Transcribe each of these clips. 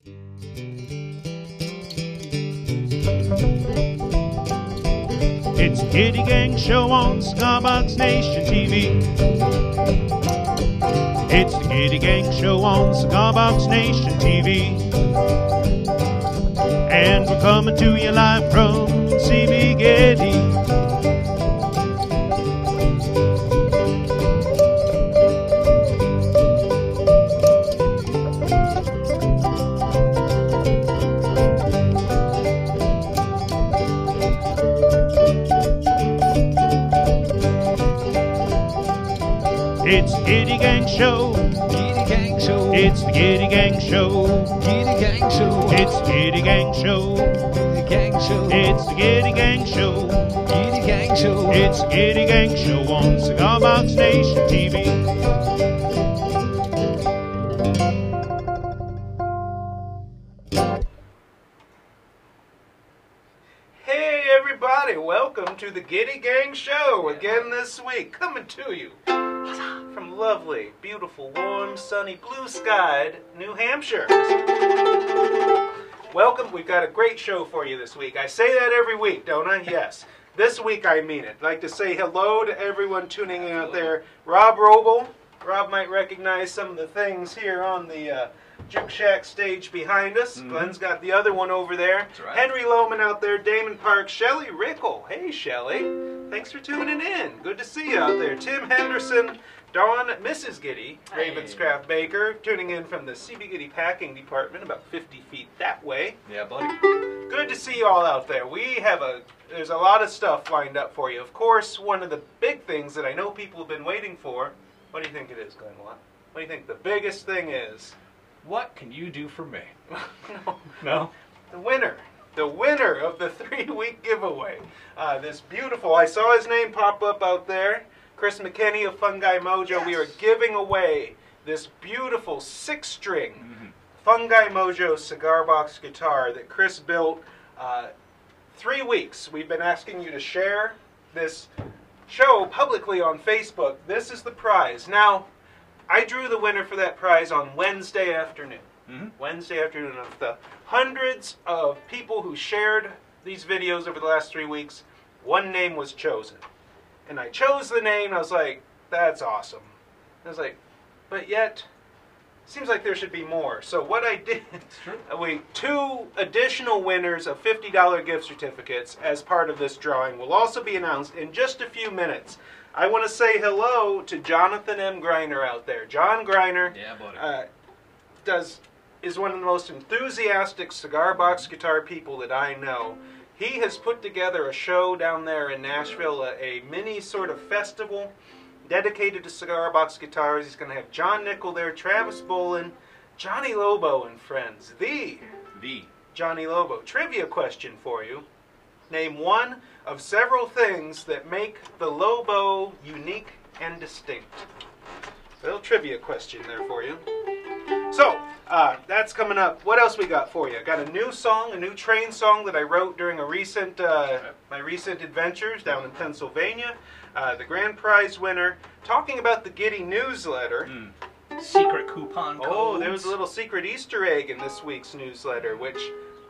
It's the Gitty Gang Show on Cigar Nation TV. It's the Gitty Gang Show on Cigar Nation TV. And we're coming to you live from CB Gitty. It's the Gitty Gang Show. Gitty Gang Show. It's the Gitty Gang Show. Gitty Gang Show. It's the Gitty Gang Show. Gitty Gang Show. It's the Gitty Gang Show. Gitty Gang Show. It's the Gitty Gang Show on Cigar Box Nation TV. Hey everybody, welcome to the Gitty Gang Show again this week, coming to you from lovely, beautiful, warm, sunny, blue-skied New Hampshire. Welcome, we've got a great show for you this week. I say that every week, don't I? Yes. This week I mean it. I'd like to say hello to everyone tuning in out there. Rob Roble. Rob might recognize some of the things here on the Juke Shack stage behind us. Glenn's got the other one over there. That's right. Henry Lohman out there, Damon Park, Shelley Rickle. Hey, Shelley. Thanks for tuning in. Good to see you out there. Tim Henderson, Dawn, Mrs. Gitty, Hey. Ravenscraft Baker, tuning in from the CB Gitty packing department about 50 feet that way. Yeah, buddy. Good to see you all out there. There's a lot of stuff lined up for you. Of course, one of the big things that I know people have been waiting for. What do you think it is, Glenn? What do you think the biggest thing is? What can you do for me? No. No? The winner of the 3-week giveaway. This beautiful, I saw his name pop up out there, Chris McKinney of Fungi Mojo. Yes. We are giving away this beautiful 6-string Fungi Mojo cigar box guitar that Chris built 3 weeks. We've been asking you to share this show publicly on Facebook. This is the prize. Now, I drew the winner for that prize on Wednesday afternoon. Wednesday afternoon. Of the hundreds of people who shared these videos over the last 3 weeks, one name was chosen. And I chose the name, and I was like, that's awesome. I was like, but yet, seems like there should be more. So what I did, two additional winners of $50 gift certificates as part of this drawing will also be announced in just a few minutes. I want to say hello to Jonathan M. Greiner out there. John Greiner Yeah, buddy. is one of the most enthusiastic cigar box guitar people that I know. He has put together a show down there in Nashville, a mini sort of festival dedicated to cigar box guitars. He's going to have John Nickel there, Travis Bolin, Johnny Lobo and friends. The Johnny Lobo. Trivia question for you. Name one of several things that make the Lobo unique and distinct. A little trivia question there for you. So, that's coming up. What else we got for you? I got a new song, a new train song that I wrote during a recent, my recent adventures down in Pennsylvania. The grand prize winner, talking about the Gitty newsletter. Secret coupon codes. Oh, there was a little secret Easter egg in this week's newsletter, which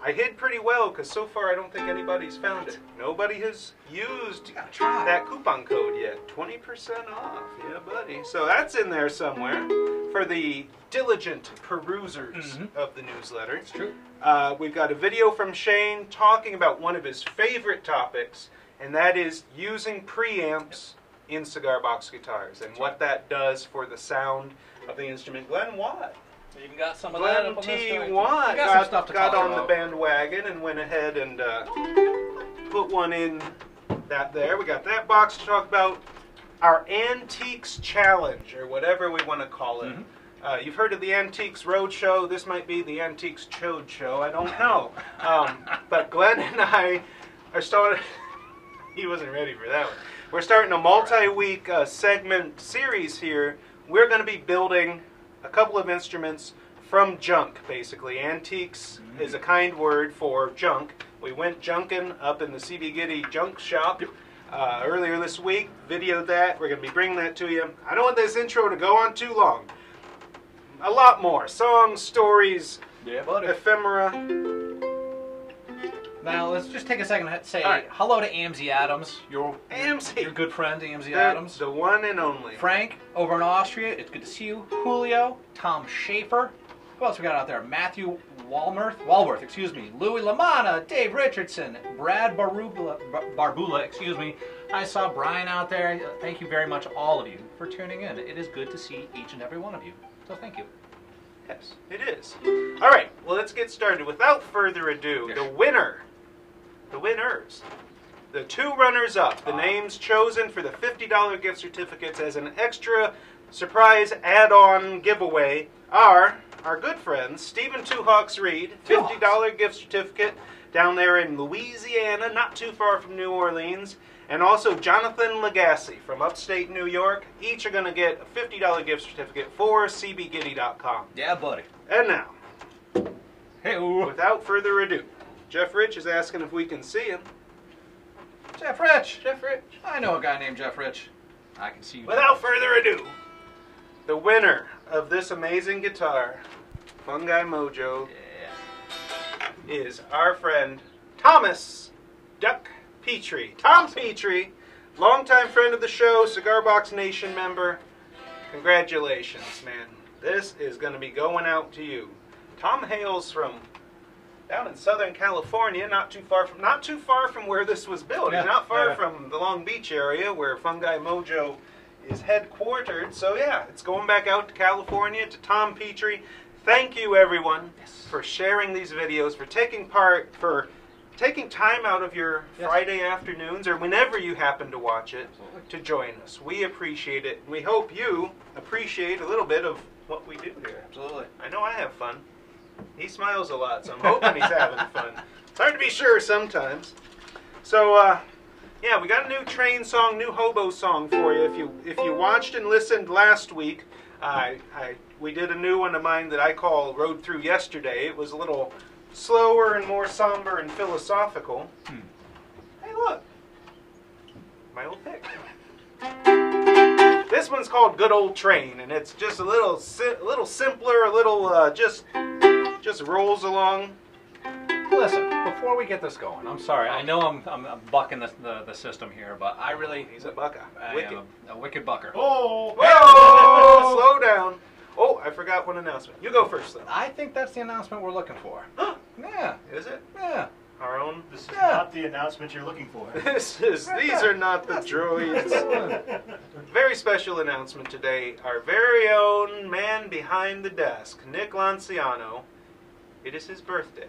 I hid pretty well, because so far I don't think anybody's found it. Nobody has used that coupon code yet. 20% off. Yeah, buddy. So that's in there somewhere for the diligent perusers of the newsletter. It's true. We've got a video from Shane talking about one of his favorite topics, and that is using preamps in cigar box guitars and what that does for the sound of the instrument. Glenn Watt. We even got some of that Glenn up on T. this Watt got some stuff to got talk on about. the bandwagon and went ahead and put one in that there. We got that box to talk about. Our Antiques Challenge, or whatever we want to call it. You've heard of the Antiques Roadshow. This might be the Antiques Chode Show. I don't know. But Glenn and I are starting... He wasn't ready for that one. We're starting a multi-week segment series here. We're going to be building a couple of instruments from junk, basically. Antiques is a kind word for junk. We went junking up in the CB Gitty junk shop earlier this week, videoed that. We're going to be bringing that to you. I don't want this intro to go on too long. A lot more songs, stories, Yeah, buddy. ephemera. Now, let's just take a second to say All right. hello to Amzie Adams, your AMC. good friend, Amzie They're Adams. the one and only. Frank, over in Austria, it's good to see you. Julio, Tom Schaefer. Who else we got out there? Matthew Walworth, excuse me. Louis Lamana, Dave Richardson, Brad Barbula, excuse me. I saw Brian out there. Thank you very much, all of you, for tuning in. It is good to see each and every one of you. So thank you. Yes, it is. All right, well, let's get started. Without further ado, Yes. the winners, the two runners-up, the names chosen for the $50 gift certificates as an extra surprise add-on giveaway are our good friends, Stephen Two Hawks Reed, $50 gift certificate down there in Louisiana, not too far from New Orleans, and also Jonathan Legacy from upstate New York. Each are going to get a $50 gift certificate for cbgitty.com. Yeah, buddy. And now, Hey, without further ado, Jeff Rich is asking if we can see him. Jeff Rich. Jeff Rich. I know a guy named Jeff Rich. I can see you. Without further ado, the winner of this amazing guitar, Fungi Mojo, Yeah. is our friend Thomas Duck Petrie. Tom Petrie, longtime friend of the show, Cigar Box Nation member. Congratulations, man. This is going to be going out to you. Tom hails from down in Southern California, not too far from where this was built. Yeah, He's not far yeah. from the Long Beach area where Fungi Mojo is headquartered. So yeah, it's going back out to California, to Tom Petrie. Thank you, everyone, for sharing these videos, for taking part, for taking time out of your Yes. Friday afternoons or whenever you happen to watch it Absolutely. to join us. We appreciate it. We hope you appreciate a little bit of what we do here. Absolutely. I know I have fun. He smiles a lot, so I'm hoping he's having fun. It's hard to be sure sometimes. So, yeah, we got a new train song, new hobo song for you. If you watched and listened last week, we did a new one of mine that I call Rode Through Yesterday. It was a little slower and more somber and philosophical. Hey, look. My old pick. This one's called Good Old Train, and it's just a little simpler, a little just rolls along. Listen, before we get this going, I'm sorry. I know I'm bucking the system here, but I really... He's a bucka. I Wicked. am a wicked bucker. Oh! Whoa! Slow down. Oh, I forgot one announcement. You go first, though. I think that's the announcement we're looking for. Yeah. Is it? Yeah. Our own? This is Yeah. not the announcement you're looking for. These are not the droids. Very special announcement today. Our very own man behind the desk, Nick Lanciano. It is his birthday.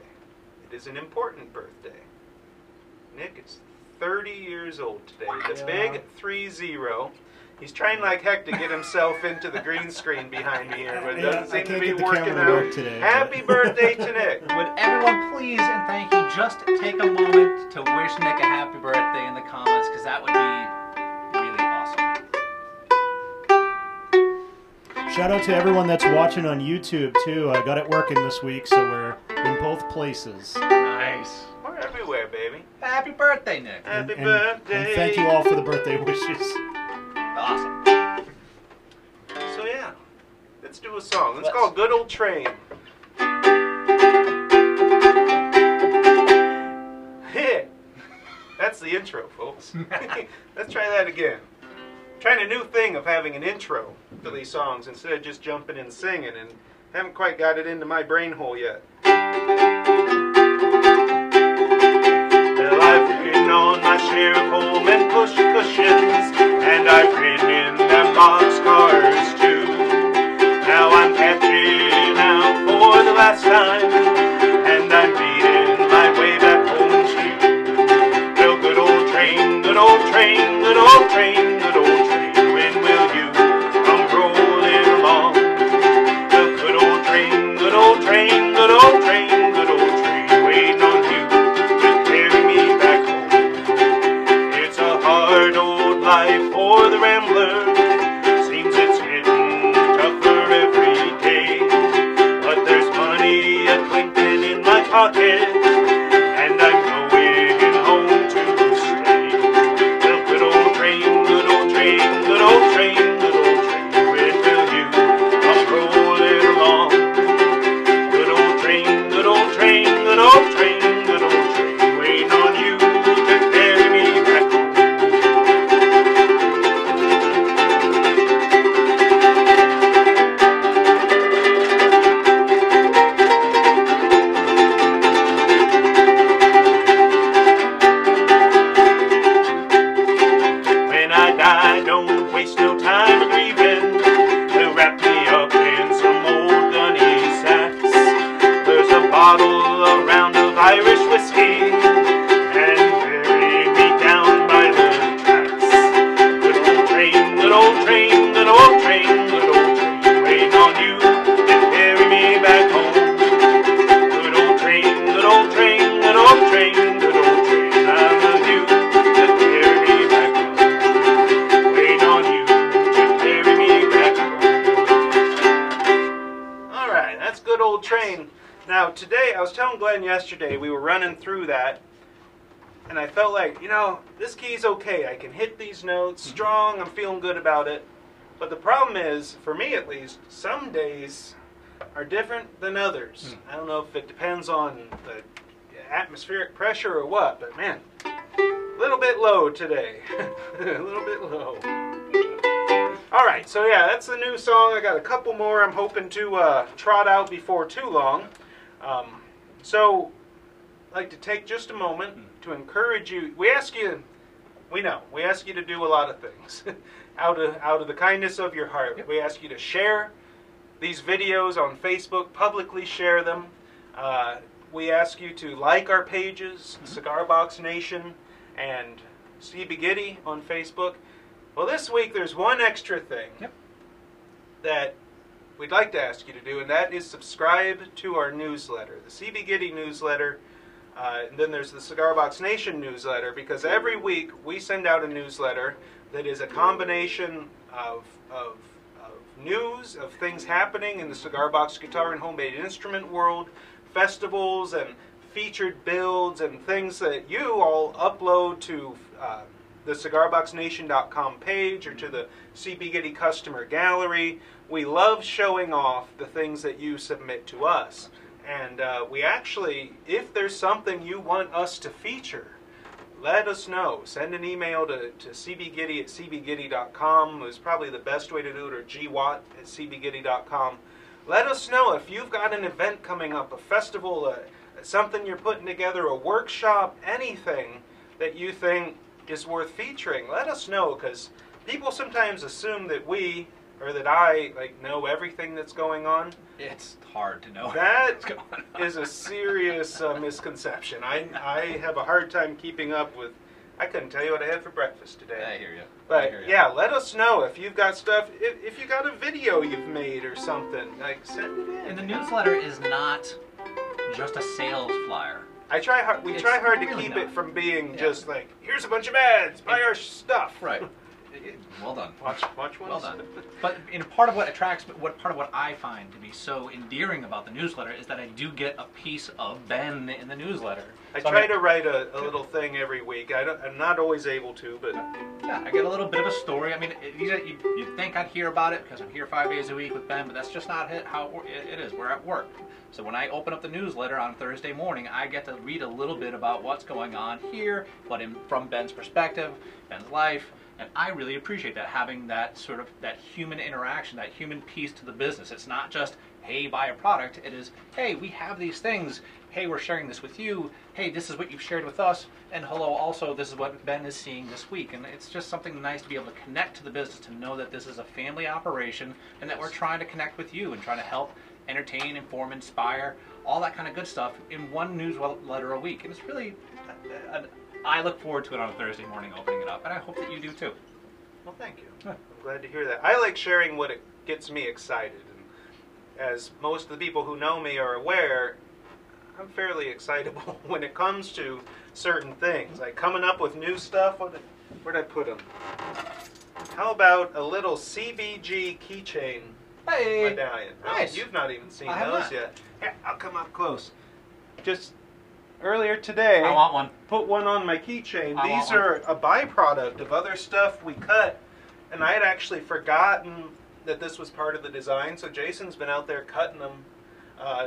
It is an important birthday. Nick is 30 years old today. The Yeah. big 3-0. He's trying like heck to get himself into the green screen behind me here, but it doesn't I seem to can't be get the working camera to work out. today, Happy but- birthday to Nick. Would everyone please and thank you just take a moment to wish Nick a happy birthday in the comments, because that would be really awesome. Shout out to everyone that's watching on YouTube, too. I got it working this week, so we're in both places. Nice. We're everywhere, baby. Happy birthday, Nick. Happy And birthday. thank you all for the birthday wishes. Awesome. So yeah, let's do a song. It's Let's. called Good Old Train. That's the intro, folks. Let's try that again. Trying a new thing of having an intro for these songs instead of just jumping in singing, and haven't quite got it into my brain hole yet. Well, I've ridden on my share of home and push cushions, and I've ridden in them boxcars too. Now I'm catching out for the last time, and I'm beating my way back home to you. Well, good old train, good old train, good old train, good old train, when will you come rolling along? Well, good old train, good old train, good old train, good old train, waiting on you to carry me back home. It's a hard old life for the rambler, seems it's getting tougher every day, but there's money a-clinking in my pocket, and I'm going home to stay. Well, good old train, good old train, good old train, good old train, when will you come rolling along? Good old train, today, I was telling Glenn yesterday, we were running through that, and I felt like, you know, this key's okay. I can hit these notes strong. I'm feeling good about it. But the problem is, for me at least, some days are different than others. I don't know if it depends on the atmospheric pressure or what, but man, a little bit low today. A little bit low. All right, so yeah, that's the new song. I got a couple more I'm hoping to trot out before too long. So I'd like to take just a moment to encourage you. We ask you to do a lot of things out of the kindness of your heart. Yep. We ask you to share these videos on Facebook, publicly share them. We ask you to like our pages, Cigar Box Nation and CB Gitty on Facebook. Well, this week there's one extra thing that we'd like to ask you to do, and that is subscribe to our newsletter, the CB Gitty newsletter. And then there's the Cigar Box Nation newsletter, because every week we send out a newsletter that is a combination of news, of things happening in the cigar box guitar and homemade instrument world, festivals and featured builds and things that you all upload to the cigarboxnation.com page or to the CB Gitty customer gallery. We love showing off the things that you submit to us. And we actually, if there's something you want us to feature, let us know. Send an email to cbgitty at cbgitty.com. It's probably the best way to do it, or gwatt at cbgitty.com. Let us know if you've got an event coming up, a festival, something you're putting together, a workshop, anything that you think is worth featuring. Let us know, because people sometimes assume that we, or that I, know everything that's going on. It's hard to know what's going on. Is a serious misconception. I have a hard time keeping up with. I couldn't tell you what I had for breakfast today. I hear you. But yeah, let us know if you've got stuff. If you got a video you've made or something, send it in. And the newsletter is not just a sales flyer. We try hard to keep it from being just like, here's a bunch of ads, buy our stuff. Right. Well done. Watch one. Well done. But part of what attracts, part of what I find to be so endearing about the newsletter is that I do get a piece of Ben in the newsletter. I try to write a little thing every week. I'm not always able to, but yeah, I get a little bit of a story. I mean, you'd think I'd hear about it because I'm here 5 days a week with Ben, but that's just not how it is. We're at work. So when I open up the newsletter on Thursday morning, I get to read a little bit about what's going on here, but from Ben's perspective, Ben's life. And I really appreciate that, having that sort of that human interaction, that human piece to the business. It's not just, hey, buy a product. It is, hey, we have these things. Hey, we're sharing this with you. Hey, this is what you've shared with us. And hello, also, this is what Ben is seeing this week. And it's just something nice to be able to connect to the business, to know that this is a family operation and that we're trying to connect with you and trying to help entertain, inform, inspire, all that kind of good stuff in one newsletter a week. And it's really I look forward to it on a Thursday morning, opening it up, and I hope that you do too. Well, thank you. I'm glad to hear that. I like sharing what gets me excited. And as most of the people who know me are aware, I'm fairly excitable when it comes to certain things. Like coming up with new stuff. Where'd I put them? How about a little CBG keychain medallion? Nice. Oh, you've not even seen I have those not. yet. Here, I'll come up close. Just earlier today, I want one. Put one on my keychain. I These want are a byproduct of other stuff we cut, and I had actually forgotten that this was part of the design, so Jason's been out there cutting them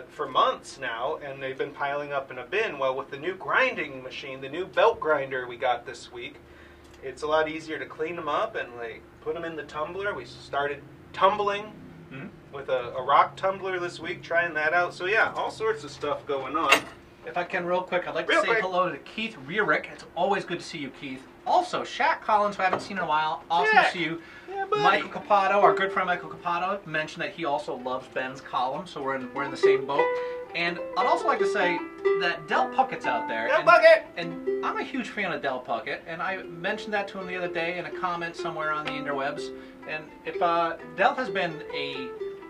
for months now, and they've been piling up in a bin. Well, with the new grinding machine, the new belt grinder we got this week, it's a lot easier to clean them up and put them in the tumbler. We started tumbling with a rock tumbler this week, trying that out. So yeah, all sorts of stuff going on. If I can real quick, I'd like to say hello to Keith Rierick. It's always good to see you, Keith. Also, Shaq Collins, who I haven't seen in a while. Awesome to see you. Yeah, buddy. Michael Capato, our good friend Michael Capato, mentioned that he also loves Ben's column, so we're in the same boat. And I'd also like to say that Del Puckett's out there. Del Puckett! And I'm a huge fan of Del Puckett, and I mentioned that to him the other day in a comment somewhere on the interwebs. And if Del has been a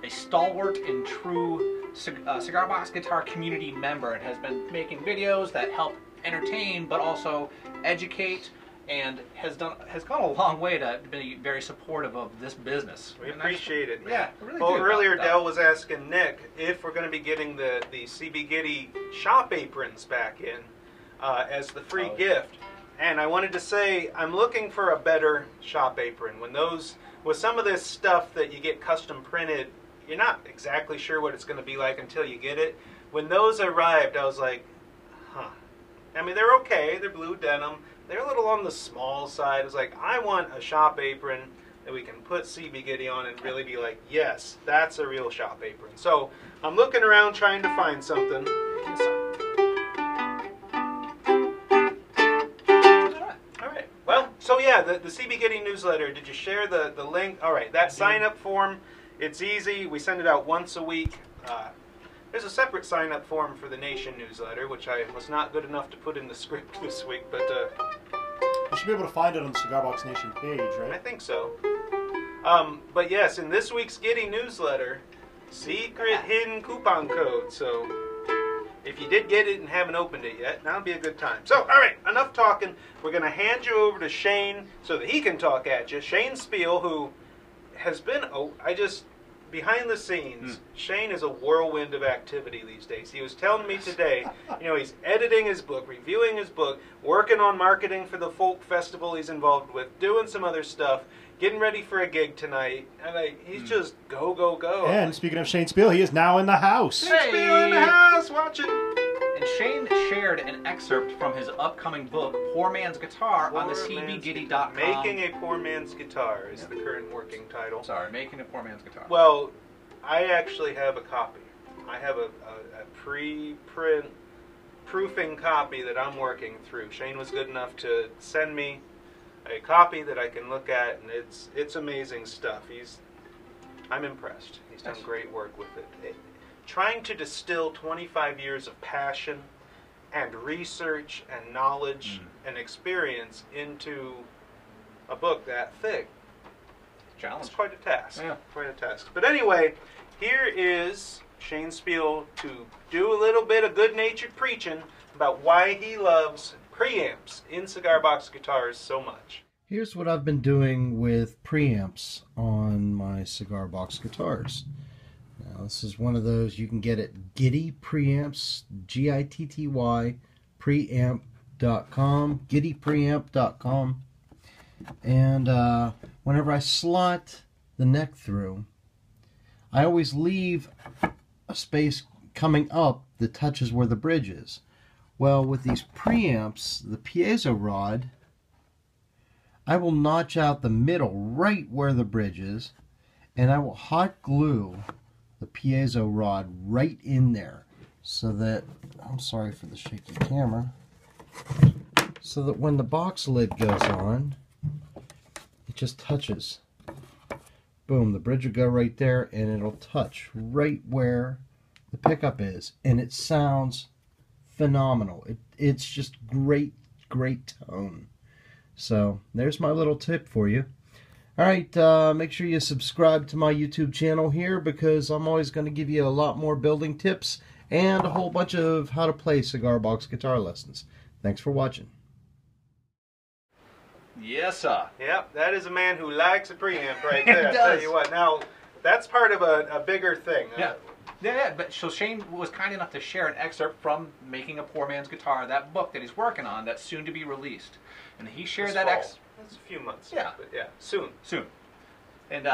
stalwart and true Cigar Box Guitar community member, and has been making videos that help entertain but also educate and has gone a long way to be very supportive of this business. We appreciate it, man. Yeah, we really well, do. earlier Dell was asking Nick if we're going to be getting the CB Gitty shop aprons back in as the free gift. And I wanted to say I'm looking for a better shop apron. With some of this stuff that you get custom printed, you're not exactly sure what it's going to be like until you get it. When those arrived, I was like, huh. I mean, they're okay. They're blue denim. They're a little on the small side. I was like, I want a shop apron that we can put CB Gitty on and really be like, yes, that's a real shop apron. So I'm looking around trying to find something. All right. Well, so yeah, the CB Gitty newsletter. Did you share the link? All right, that sign-up form, it's easy. We send it out once a week. There's a separate sign-up form for the Nation newsletter, which I was not good enough to put in the script this week, but you should be able to find it on the Cigar Box Nation page, right? I think so. But yes, in this week's Gitty newsletter, secret hidden coupon code. So if you did get it and haven't opened it yet, now'd be a good time. So, all right, enough talking. We're going to hand you over to Shane so that he can talk at you. Shane Spiel, who has been, behind the scenes, Shane is a whirlwind of activity these days. He was telling me today, he's editing his book, reviewing his book, working on marketing for the folk festival he's involved with, doing some other stuff, getting ready for a gig tonight, and he's just go, go, go. And speaking of Shane Spiel, he is now in the house. Shane Spiel in the house, watch it. And Shane shared an excerpt from his upcoming book, Poor Man's Guitar, on the cbgitty.com. Making a Poor Man's Guitar is the current working title. Sorry, Making a Poor Man's Guitar. Well, I actually have a copy. I have a pre-print proofing copy that I'm working through. Shane was good enough to send me a copy that I can look at, and it's amazing stuff. I'm impressed. He's done great work with it. Trying to distill 25 years of passion and research and knowledge and experience into a book that thick. Challenge. It's quite a task. Yeah. Quite a task. But anyway, here is Shane Spiel to do a little bit of good-natured preaching about why he loves preamps in cigar box guitars so much. Here's what I've been doing with preamps on my cigar box guitars. Now, this is one of those you can get at Gitty Preamps, Gitty, preamp.com, gittypreamp.com. And whenever I slot the neck through, I always leave a space coming up that touches where the bridge is. Well, with these preamps, the piezo rod, I will notch out the middle right where the bridge is, and I will hot glue the piezo rod right in there so that, I'm sorry for the shaky camera, so that when the box lid goes on, it just touches. Boom, the bridge will go right there and it'll touch right where the pickup is, and it sounds phenomenal. It's just great tone. So there's my little tip for you. Alright, make sure you subscribe to my YouTube channel here, because I'm always going to give you a lot more building tips and a whole bunch of how to play cigar box guitar lessons. Thanks for watching. Yes, sir. Yep, that is a man who likes a preamp right there. He does. I'll tell you what. Now, that's part of a bigger thing. Yeah, but so Shane was kind enough to share an excerpt from Making a Poor Man's Guitar, that book that he's working on that's soon to be released. And he shared that That's a few months. Yeah. But yeah, soon. Soon. And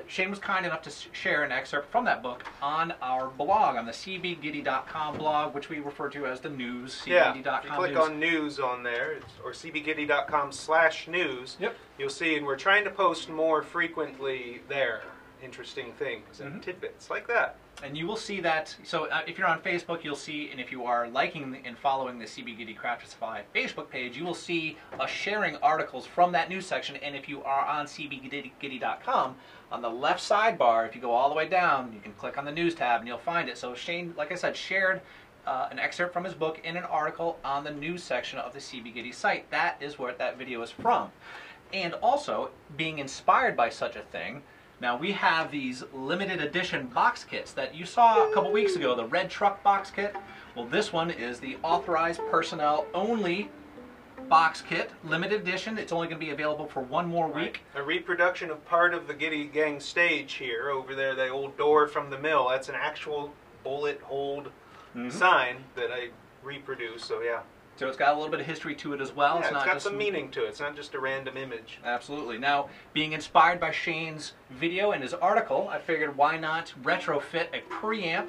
Shane was kind enough to share an excerpt from that book on our blog, on the cbgitty.com blog, which we refer to as the news, cbgitty.com Yeah, if you click on news on there, or cbgitty.com/news, Yep. you'll see, and we're trying to post more frequently there, interesting things and tidbits like that. And you will see that, so if you're on Facebook, you'll see, and if you are liking and following the CB Gitty Craftify Facebook page, you will see us sharing articles from that news section. And if you are on cbgitty.com, on the left sidebar, if you go all the way down, you can click on the news tab and you'll find it. So Shane, like I said, shared an excerpt from his book in an article on the news section of the CB Gitty site. That is where that video is from. And also, being inspired by such a thing, now we have these limited edition box kits that you saw a couple weeks ago, the red truck box kit. Well, this one is the authorized personnel only box kit, limited edition. It's only going to be available for one more week. A reproduction of part of the Gitty Gang stage here. Over there, the old door from the mill. That's an actual bullet hold sign that I reproduced, so yeah. So it's got a little bit of history to it as well. Yeah, it's not got just some meaning to it. It's not just a random image. Absolutely. Now, being inspired by Shane's video and his article, I figured why not retrofit a preamp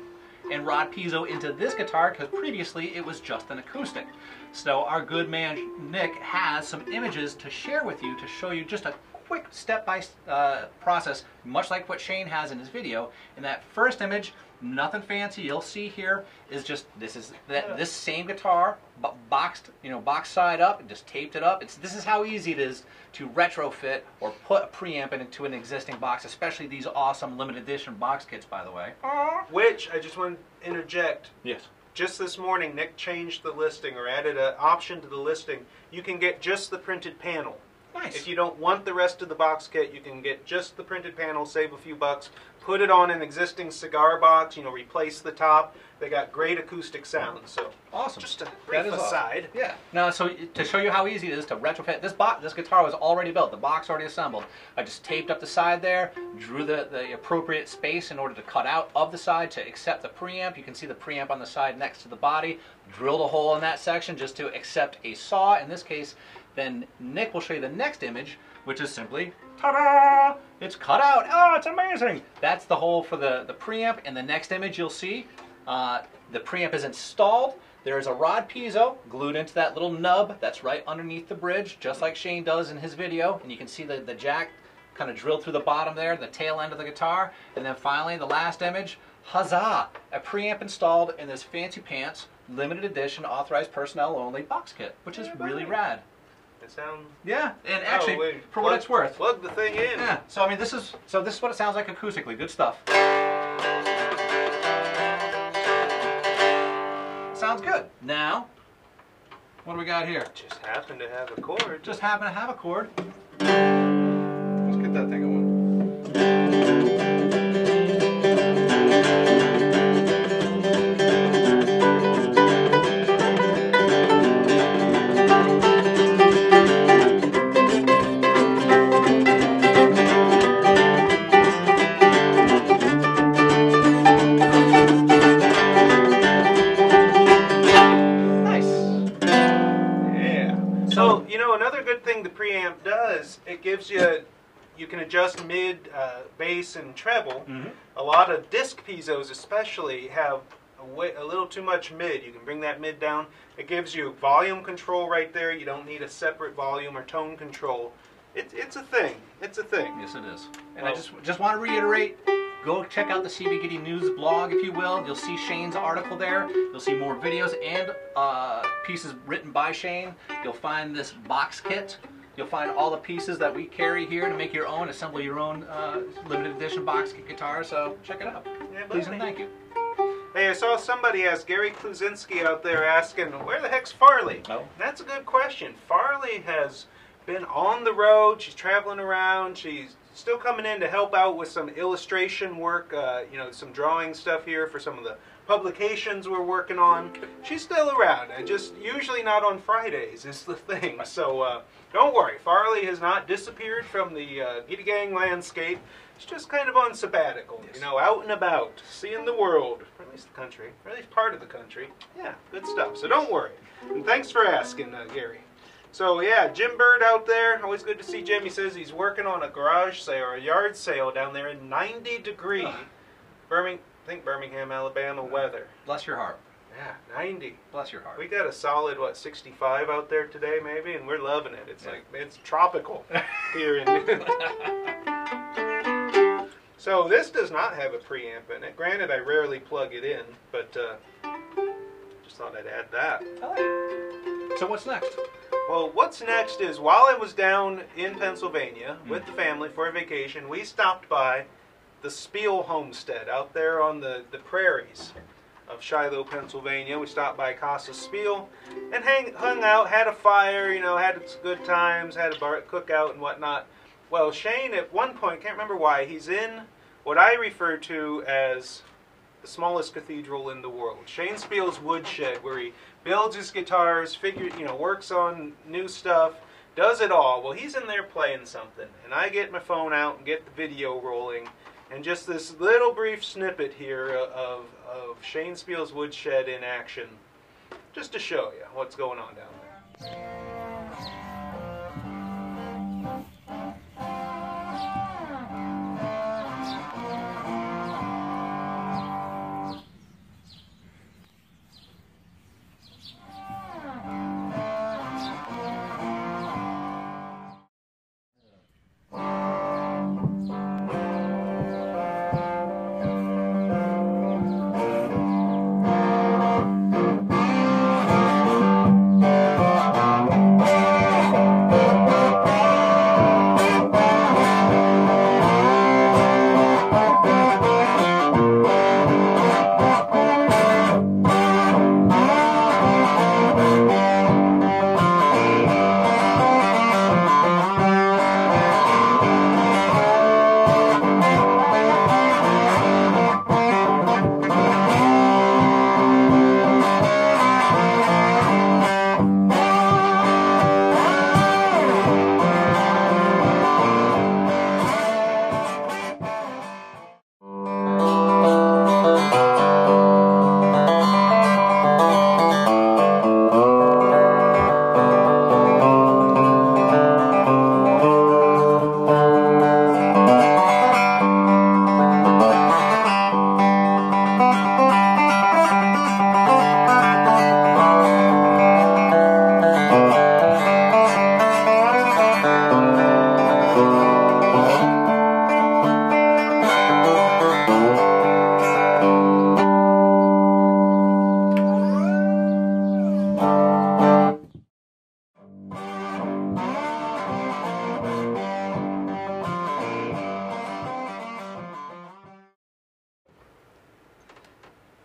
and rod piezo into this guitar, because previously it was just an acoustic. So our good man Nick has some images to share with you to show you just a quick step-by-step process, much like what Shane has in his video. In that first image, nothing fancy. You'll see here is just this same guitar, but boxed side up, and just taped it up. This is how easy it is to retrofit or put a preamp into an existing box, especially these awesome limited edition box kits, by the way. Which I just want to interject. Yes. Just this morning, Nick changed the listing or added an option to the listing. You can get just the printed panel. Nice. If you don't want the rest of the box kit, you can get just the printed panel, save a few bucks, put it on an existing cigar box, replace the top. They got great acoustic sound, so awesome. Just a brief aside. Awesome. Yeah. Now, so to show you how easy it is to retrofit, this guitar was already built, the box already assembled. I just taped up the side there, drew the appropriate space in order to cut out of the side to accept the preamp. You can see the preamp on the side next to the body. Drilled a hole in that section just to accept a saw. In this case, then Nick will show you the next image, which is simply, ta-da! It's cut out. Oh, it's amazing! That's the hole for the preamp. In the next image you'll see, the preamp is installed. There is a rod piezo glued into that little nub that's right underneath the bridge, just like Shane does in his video. And you can see the jack kind of drilled through the bottom there, the tail end of the guitar. And then finally, the last image, huzzah! A preamp installed in this fancy pants, limited edition, authorized personnel only box kit, which is really rad. It sounds... Yeah, and actually, for what it's worth. Plug the thing in. Yeah, so I mean, this is what it sounds like acoustically. Good stuff. Sounds good. Now, what do we got here? Just happen to have a chord. Just happen to have a chord. Let's get that thing going. It gives you can adjust mid, bass, and treble. A lot of disc piezos especially have a little too much mid. You can bring that mid down. It gives you volume control right there. You don't need a separate volume or tone control. It's a thing. It's a thing. Yes, it is. And I just want to reiterate, go check out the CB Gitty News blog, if you will. You'll see Shane's article there. You'll see more videos and pieces written by Shane. You'll find this box kit. You'll find all the pieces that we carry here to make your own, assemble your own limited edition box kit guitar. So check it out. Yeah, please and thank you. Hey, I saw somebody ask, Gary Kluzinski out there asking, where the heck's Farley? Oh. That's a good question. Farley has been on the road. She's traveling around. She's still coming in to help out with some illustration work, some drawing stuff here for some of the publications we're working on. She's still around. Just usually not on Fridays is the thing. So don't worry. Farley has not disappeared from the Gitty Gang landscape. She's just kind of on sabbatical, yes. Out and about, seeing the world, or at least the country, or at least part of the country. Yeah, good stuff. So don't worry. And thanks for asking, Gary. So yeah, Jim Bird out there, always good to see Jim. He says he's working on a garage sale or a yard sale down there in 90-degree Birmingham, Alabama weather. Bless your heart. Yeah, 90. Bless your heart. We got a solid, 65 out there today maybe, and we're loving it. It's it's tropical here in So this does not have a preamp in it. Granted, I rarely plug it in, but just thought I'd add that. I like it. So what's next? Well, what's next is, while I was down in Pennsylvania with the family for a vacation, we stopped by the Spiel homestead out there on the prairies of Shiloh, Pennsylvania. We stopped by Casa Spiel and hung out, had a fire, had good times, had a cookout and whatnot. Well, Shane, at one point, can't remember why, he's in what I refer to as the smallest cathedral in the world. Shane Spiel's woodshed, where he builds his guitars, works on new stuff, does it all. Well, he's in there playing something, and I get my phone out and get the video rolling, and just this little brief snippet here of Shane Spiel's woodshed in action, just to show you what's going on down there.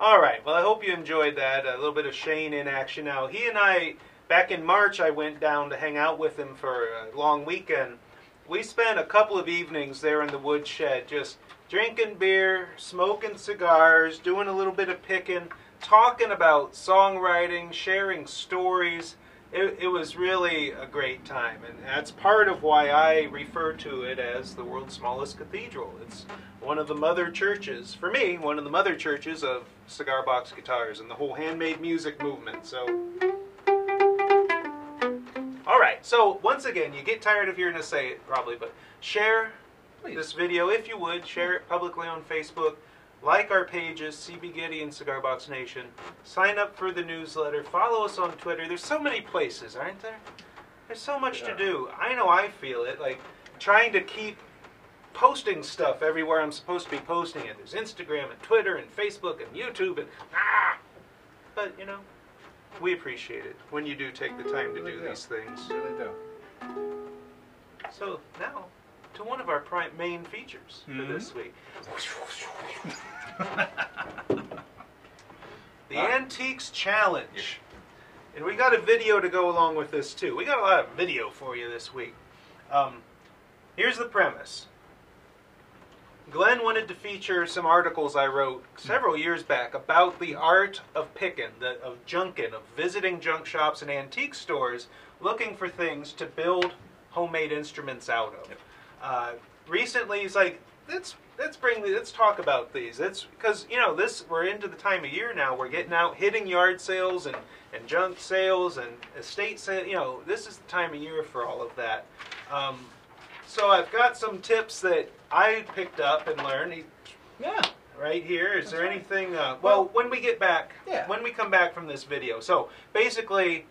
Alright, well I hope you enjoyed that, a little bit of Shane in action. Now, he and I, back in March, I went down to hang out with him for a long weekend. We spent a couple of evenings there in the woodshed, just drinking beer, smoking cigars, doing a little bit of picking, talking about songwriting, sharing stories. It was really a great time, and that's part of why I refer to it as the world's smallest cathedral. It's one of the mother churches, for me, one of the mother churches of cigar box guitars and the whole handmade music movement. So, all right, so once again, you get tired of hearing us say it probably, but share this video if you would. Share it publicly on Facebook. Like our pages, CB Gitty and Cigar Box Nation. Sign up for the newsletter. Follow us on Twitter. There's so many places, aren't there? There's so much to do. I know I feel it, like trying to keep posting stuff everywhere I'm supposed to be posting it. There's Instagram and Twitter and Facebook and YouTube and But, you know, we appreciate it when you do take the time to do these things. Really do. So now, to one of our main features for this week. The Antiques Challenge. And we got a video to go along with this too. We got a lot of video for you this week. Here's the premise. Glenn wanted to feature some articles I wrote several years back about the art of picking, of junking, of visiting junk shops and antique stores looking for things to build homemade instruments out of. Recently, he's like, let's talk about these. It's because, you know, we're into the time of year now. We're getting out, hitting yard sales and junk sales and estate sales. You know, this is the time of year for all of that. So I've got some tips that I picked up and learned. Yeah. Right here. Is there anything? Well, when we get back, when we come back from this video. So basically,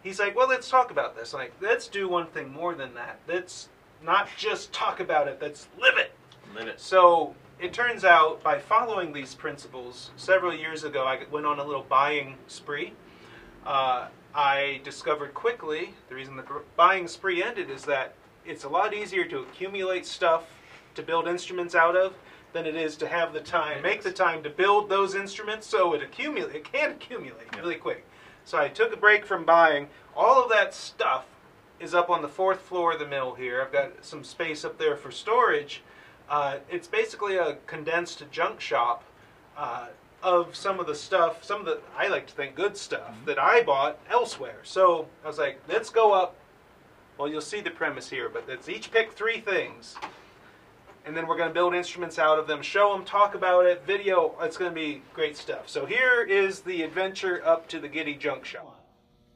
he's like, well, let's talk about this. Like, let's do one thing more than that. Let's not just talk about it. Let's live it. Live it. So it turns out, by following these principles, several years ago, I went on a little buying spree. I discovered quickly, the reason the buying spree ended is that it's a lot easier to accumulate stuff to build instruments out of than it is to have the time, make the time to build those instruments, so it can accumulate really quick. So I took a break from buying. All of that stuff is up on the 4th floor of the mill here. I've got some space up there for storage. It's basically a condensed junk shop of some of the stuff, I like to think good stuff, that I bought elsewhere. So I was like, let's go up. Well, you'll see the premise here, but let's each pick 3 things. And then we're going to build instruments out of them, show them, talk about it, video. It's going to be great stuff. So here is the adventure up to the Gitty junk shop.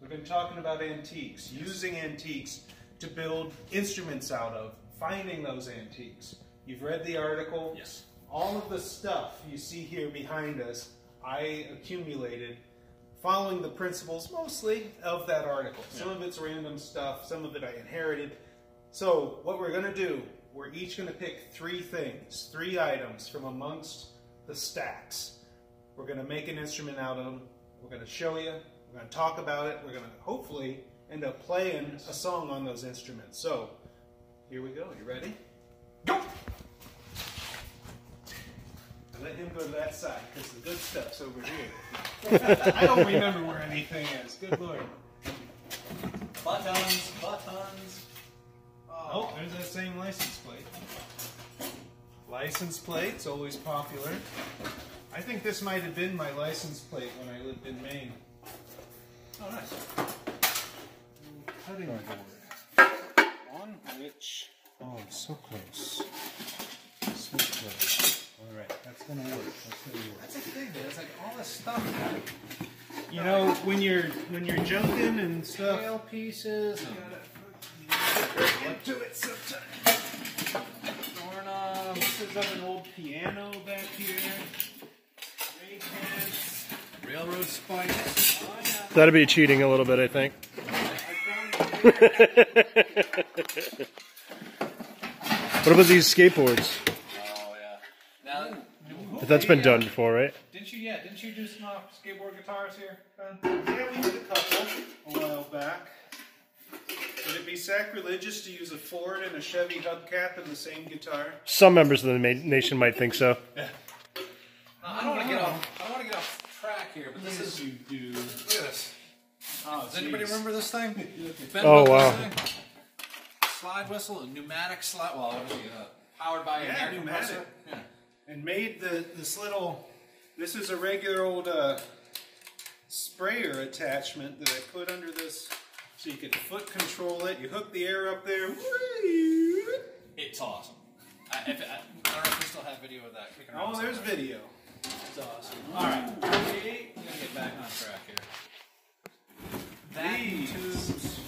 We've been talking about antiques, using antiques to build instruments out of, finding those antiques. You've read the article. Yes. All of the stuff you see here behind us, I accumulated following the principles mostly of that article. Some of it's random stuff, some of it I inherited. So what we're going to do, we're each going to pick 3 things, 3 items from amongst the stacks. We're going to make an instrument out of them. We're going to show you. We're going to talk about it. We're going to hopefully end up playing a song on those instruments. So here we go. You ready? Go! I let him go to that side because the good stuff's over here. I don't remember where anything is. Good Lord. Buttons, buttons. Oh, there's that same license plate. License plate's always popular. I think this might have been my license plate when I lived in Maine. Oh, nice. Cutting board. On which... Oh, so close. So close. All right, that's gonna work. That's gonna work. That's a thing, dude. It's like all this stuff. You know, when you're junking and stuff. Scale pieces. Into it sometimes. Doorknobs. This is of an old piano back here. Ray cans. Railroad spikes. Oh, yeah. That'd be cheating a little bit, I think. What about these skateboards? Oh, yeah. Now, But that's been done before, right? Didn't you do some skateboard guitars here, Ben? Yeah, we did a couple a while back. Would it be sacrilegious to use a Ford and a Chevy hubcap in the same guitar? Some members of the nation might think so. I don't want to get off track here, but this is. You do. Look at this. Oh, Does anybody remember this thing? Ben, Oh, remember wow. this thing? Slide whistle, a pneumatic slide. Well, obviously, powered by an air pneumatic. compressor. Yeah. And made this little. This is a regular old sprayer attachment that I put under this, so you could foot control it. You hook the air up there. It's awesome. I don't know if we still have video of that. Oh, there's video. It's awesome. All right, we gotta get back on track here. Vacuum tubes.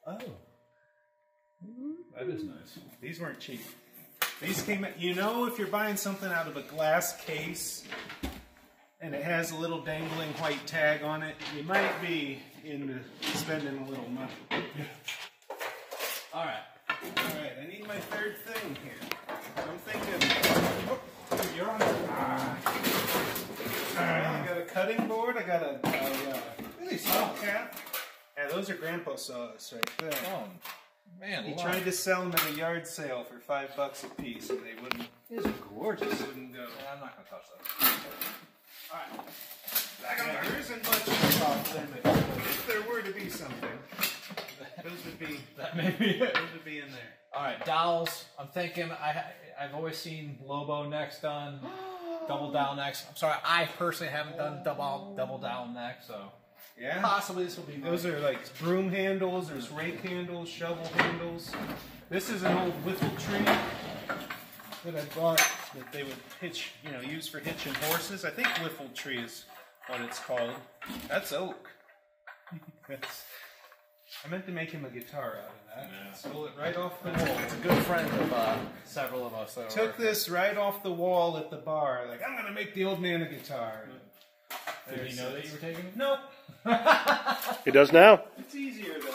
Oh. That is nice. These weren't cheap. These came, you know, if you're buying something out of a glass case and it has a little dangling white tag on it, you might be into spending a little money. All right. All right, I need my 3rd thing here. I'm thinking, oh, you're on. I got a cutting board. I got a really small cap. Yeah, those are Grandpa saws right there. Oh, man. He tried to sell them at a yard sale for $5 a piece, and they wouldn't. These are gorgeous. Wouldn't go. Yeah, I'm not going to touch those. All right. Yeah, there isn't much off them. If there were to be something, those would be. That may be it. Those would be in there. All right, dowels. I'm thinking I've always seen Lobo necks done, double dowel necks. I'm sorry, I personally haven't done double dowel neck, so Yeah. possibly this will be. Those are like broom handles. There's rake handles, shovel handles. This is an old wiffle tree that I bought that they would use for hitching horses. I think wiffle tree is what it's called. That's oak. I meant to make him a guitar out of that. Yeah. Stole it right off the wall. It's a good friend of several of us. Took this right off the wall at the bar. Like, I'm going to make the old man a guitar. Did he know that you were taking it? Nope. He does now. It's easier that way.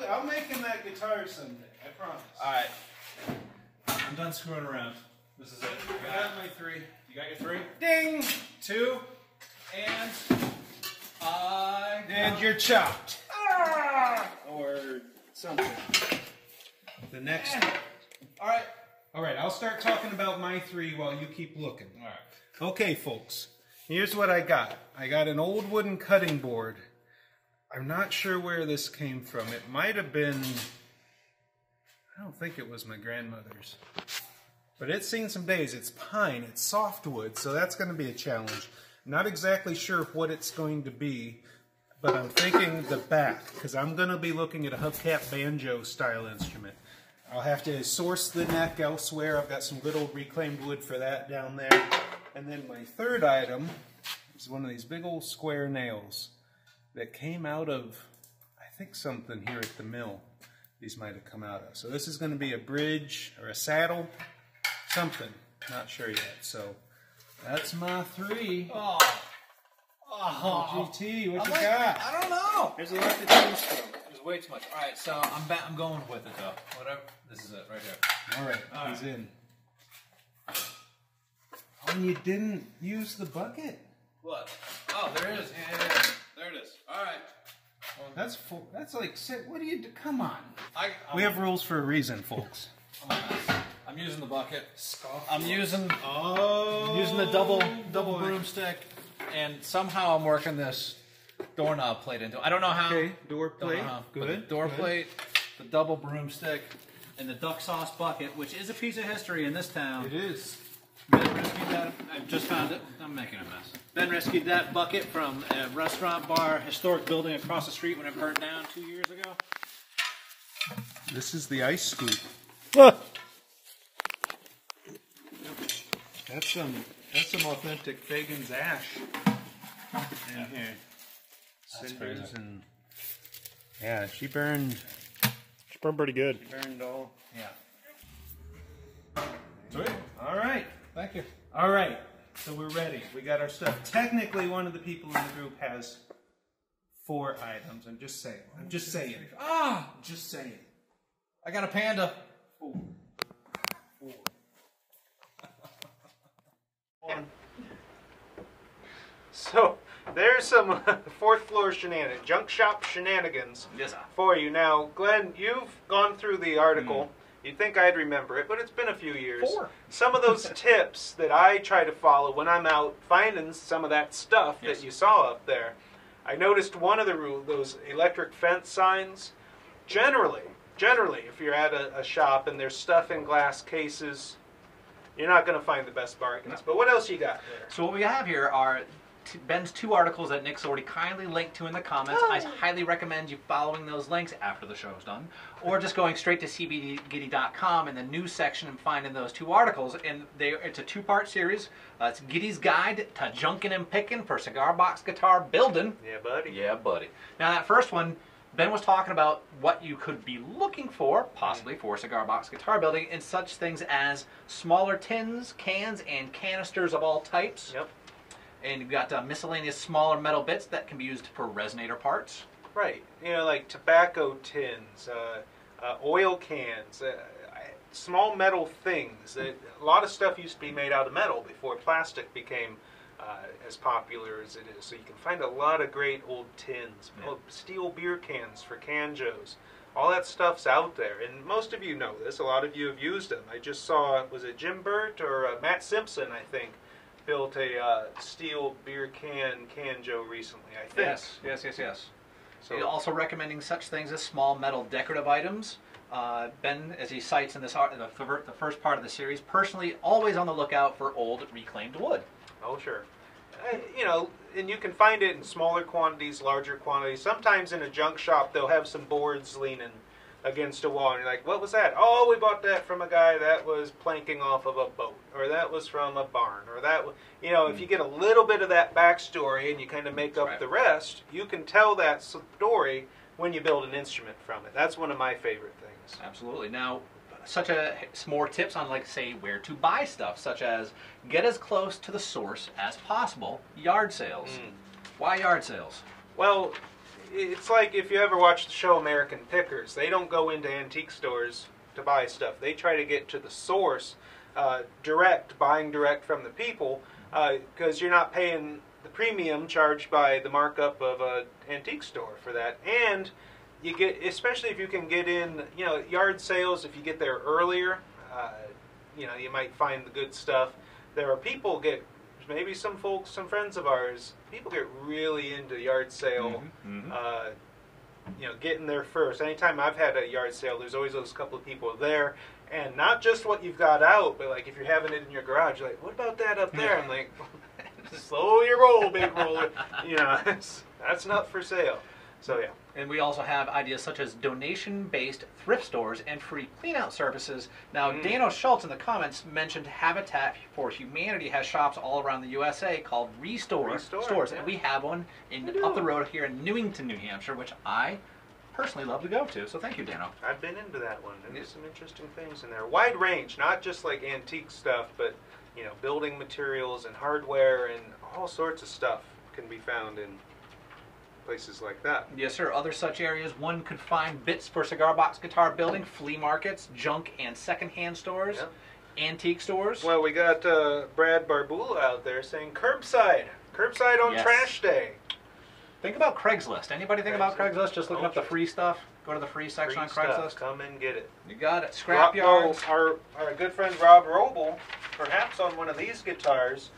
I'll make him that guitar someday. I promise. All right. I'm done screwing around. This is it. I got my 3. You got your 3? Ding! 2. And you're chopped. Or something. The next. All right. All right, I'll start talking about my 3 while you keep looking. All right. Okay, folks. Here's what I got. I got an old wooden cutting board. I'm not sure where this came from. It might have been... I don't think it was my grandmother's. But it's seen some days. It's pine, it's softwood, so that's going to be a challenge. Not exactly sure what it's going to be, but I'm thinking the back, because I'm going to be looking at a hubcap banjo style instrument. I'll have to source the neck elsewhere. I've got some good old reclaimed wood for that down there. And then my third item is one of these big old square nails that came out of, I think, something here at the mill. These might have come out of. So this is going to be a bridge or a saddle, something. Not sure yet. So that's my 3. Oh, GT, what you got? I don't know. There's a lot to choose from. There's way too much. All right, so I'm going with it though. Whatever. This is it right here. All right, he's in. Oh, and you didn't use the bucket. What? Oh, there it is. Yeah. There it is. All right. Well, that's full. That's like, what do you do? Come on. We We have rules for a reason, folks. I'm using the bucket. I'm using Oh, the double broomstick, and somehow I'm working this doorknob plate into it. I don't know how. Okay, door Don't plate. know how, but Good. the door good. plate, the double broomstick, and the duck sauce bucket, which is a piece of history in this town. It is. Ben rescued that. I just found it. I'm making a mess. Ben rescued that bucket from a restaurant bar, historic building across the street when it burnt down 2 years ago. This is the ice scoop. That's some authentic Fagan's ash in here. Cinders and yeah, she burned pretty good. all. Yeah. Sweet. All right. Thank you. All right. So we're ready. We got our stuff. Technically, one of the people in the group has 4 items. I'm just saying. Just saying. I got a panda. So there's some 4th floor shenanigans, junk shop shenanigans Yes, sir. for you. Now, Glenn, you've gone through the article. You'd think I'd remember it, but it's been a few years. 4. Some of those tips that I try to follow when I'm out finding some of that stuff Yes. that you saw up there. I noticed one of the rules, those electric fence signs. Generally, if you're at a shop and there's stuff in glass cases, you're not going to find the best bargains. But what else you got there? So what we have here are Ben's 2 articles that Nick's already kindly linked to in the comments. I highly recommend you following those links after the show's done, or just going straight to cbdgitty.com in the news section and finding those 2 articles. And it's a 2-part series. It's Gitty's Guide to Junkin' and Pickin' for Cigar Box Guitar Building. Yeah, buddy. Yeah, buddy. Now that first one, Ben was talking about what you could be looking for, possibly for cigar box guitar building, in such things as smaller tins, cans, and canisters of all types. Yep. And you've got miscellaneous smaller metal bits that can be used for resonator parts. Right. You know, like tobacco tins, oil cans, small metal things. A lot of stuff used to be made out of metal before plastic became as popular as it is. So you can find a lot of great old tins, steel beer cans for canjos. All that stuff's out there, and most of you know this. A lot of you have used them. I just saw, was it Jim Burt or Matt Simpson, I think, built a steel beer canjo recently, I think. Yes. So, Also recommending such things as small metal decorative items. Ben, as he cites in this the first part of the series, personally always on the lookout for old reclaimed wood. oh, sure. You know, and you can find it in smaller quantities, larger quantities. Sometimes in a junk shop, they'll have some boards leaning against a wall, and you're like, what was that? Oh, we bought that from a guy that was planking off of a boat, or that was from a barn, or that was, you know, if you get a little bit of that backstory and you kind of make up the rest, you can tell that story when you build an instrument from it. That's one of my favorite things. Absolutely. Now, more tips on, like, say, where to buy stuff, such as get as close to the source as possible. Yard sales. Why yard sales? Well, it's like if you ever watch the show American Pickers, they don't go into antique stores to buy stuff. They try to get to the source, buying direct from the people, because you're not paying the premium charged by the markup of an antique store for that. And you get, especially if you can get in, you know, yard sales, if you get there earlier, you know, you might find the good stuff. There are people maybe some folks, some friends of ours, people get really into yard sale, you know, getting there first. Anytime I've had a yard sale, there's always those couple of people there, And not just what you've got out, but like if you're having it in your garage, you're like, what about that up there? I'm like, slow your roll, big roller. You know, that's not for sale. So yeah. And we also have ideas such as donation-based thrift stores and free clean-out services. Now, Dano Schultz in the comments mentioned Habitat for Humanity has shops all around the USA called Restore stores, and we have one up the road here in Newington, New Hampshire, which I personally love to go to. So thank you, Dano. I've been into that one. There's some interesting things in there. Wide range, not just like antique stuff, but you know, building materials and hardware and all sorts of stuff can be found in places like that. Yes, sir. Other such areas, one could find bits for cigar box guitar building, flea markets, junk and secondhand stores, antique stores. Well, we got Brad Barbula out there saying curbside on trash day. Think about Craigslist. Anybody think about Craigslist? Just looking up the free stuff. Go to the free section on Craigslist. Come and get it. You got it. Scrap yards. Our good friend Rob Roble, perhaps on one of these guitars,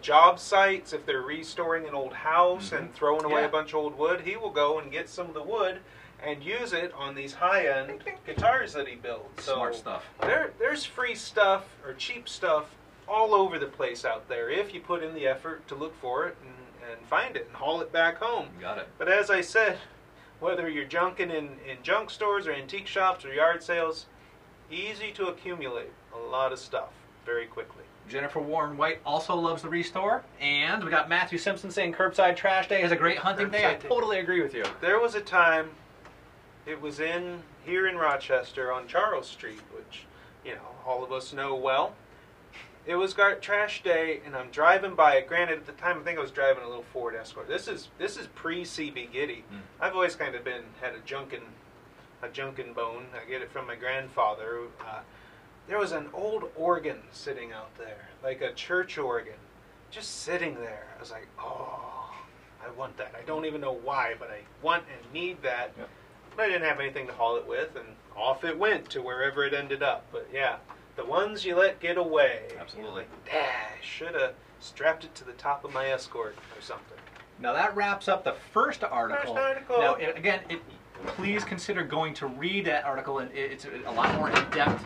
job sites, if they're restoring an old house and throwing away a bunch of old wood, he will go and get some of the wood and use it on these high-end guitars that he builds. So smart stuff. There's free stuff or cheap stuff all over the place out there if you put in the effort to look for it and find it and haul it back home. You got it. But as I said, whether you're junking in junk stores or antique shops or yard sales, easy to accumulate a lot of stuff very quickly. Jennifer Warren White also loves the Restore. And we got Matthew Simpson saying curbside trash day is a great hunting day. I totally agree with you. There was a time, it was here in Rochester on Charles Street, which, you know, all of us know well. It was trash day, and I'm driving by it. Granted, at the time, I think I was driving a little Ford Escort. This is pre-CB Gitty. I've always kind of had a junkin bone. I get it from my grandfather. There was an old organ sitting out there, like a church organ, just sitting there. I was like, oh, I want that. I don't even know why, but I want and need that. Yep. But I didn't have anything to haul it with, and off it went to wherever it ended up. But yeah. The ones you let get away. Absolutely. You know, like, should have strapped it to the top of my Escort or something. Now that wraps up the first article. Now, again, please consider going to read that article. And it's a lot more in-depth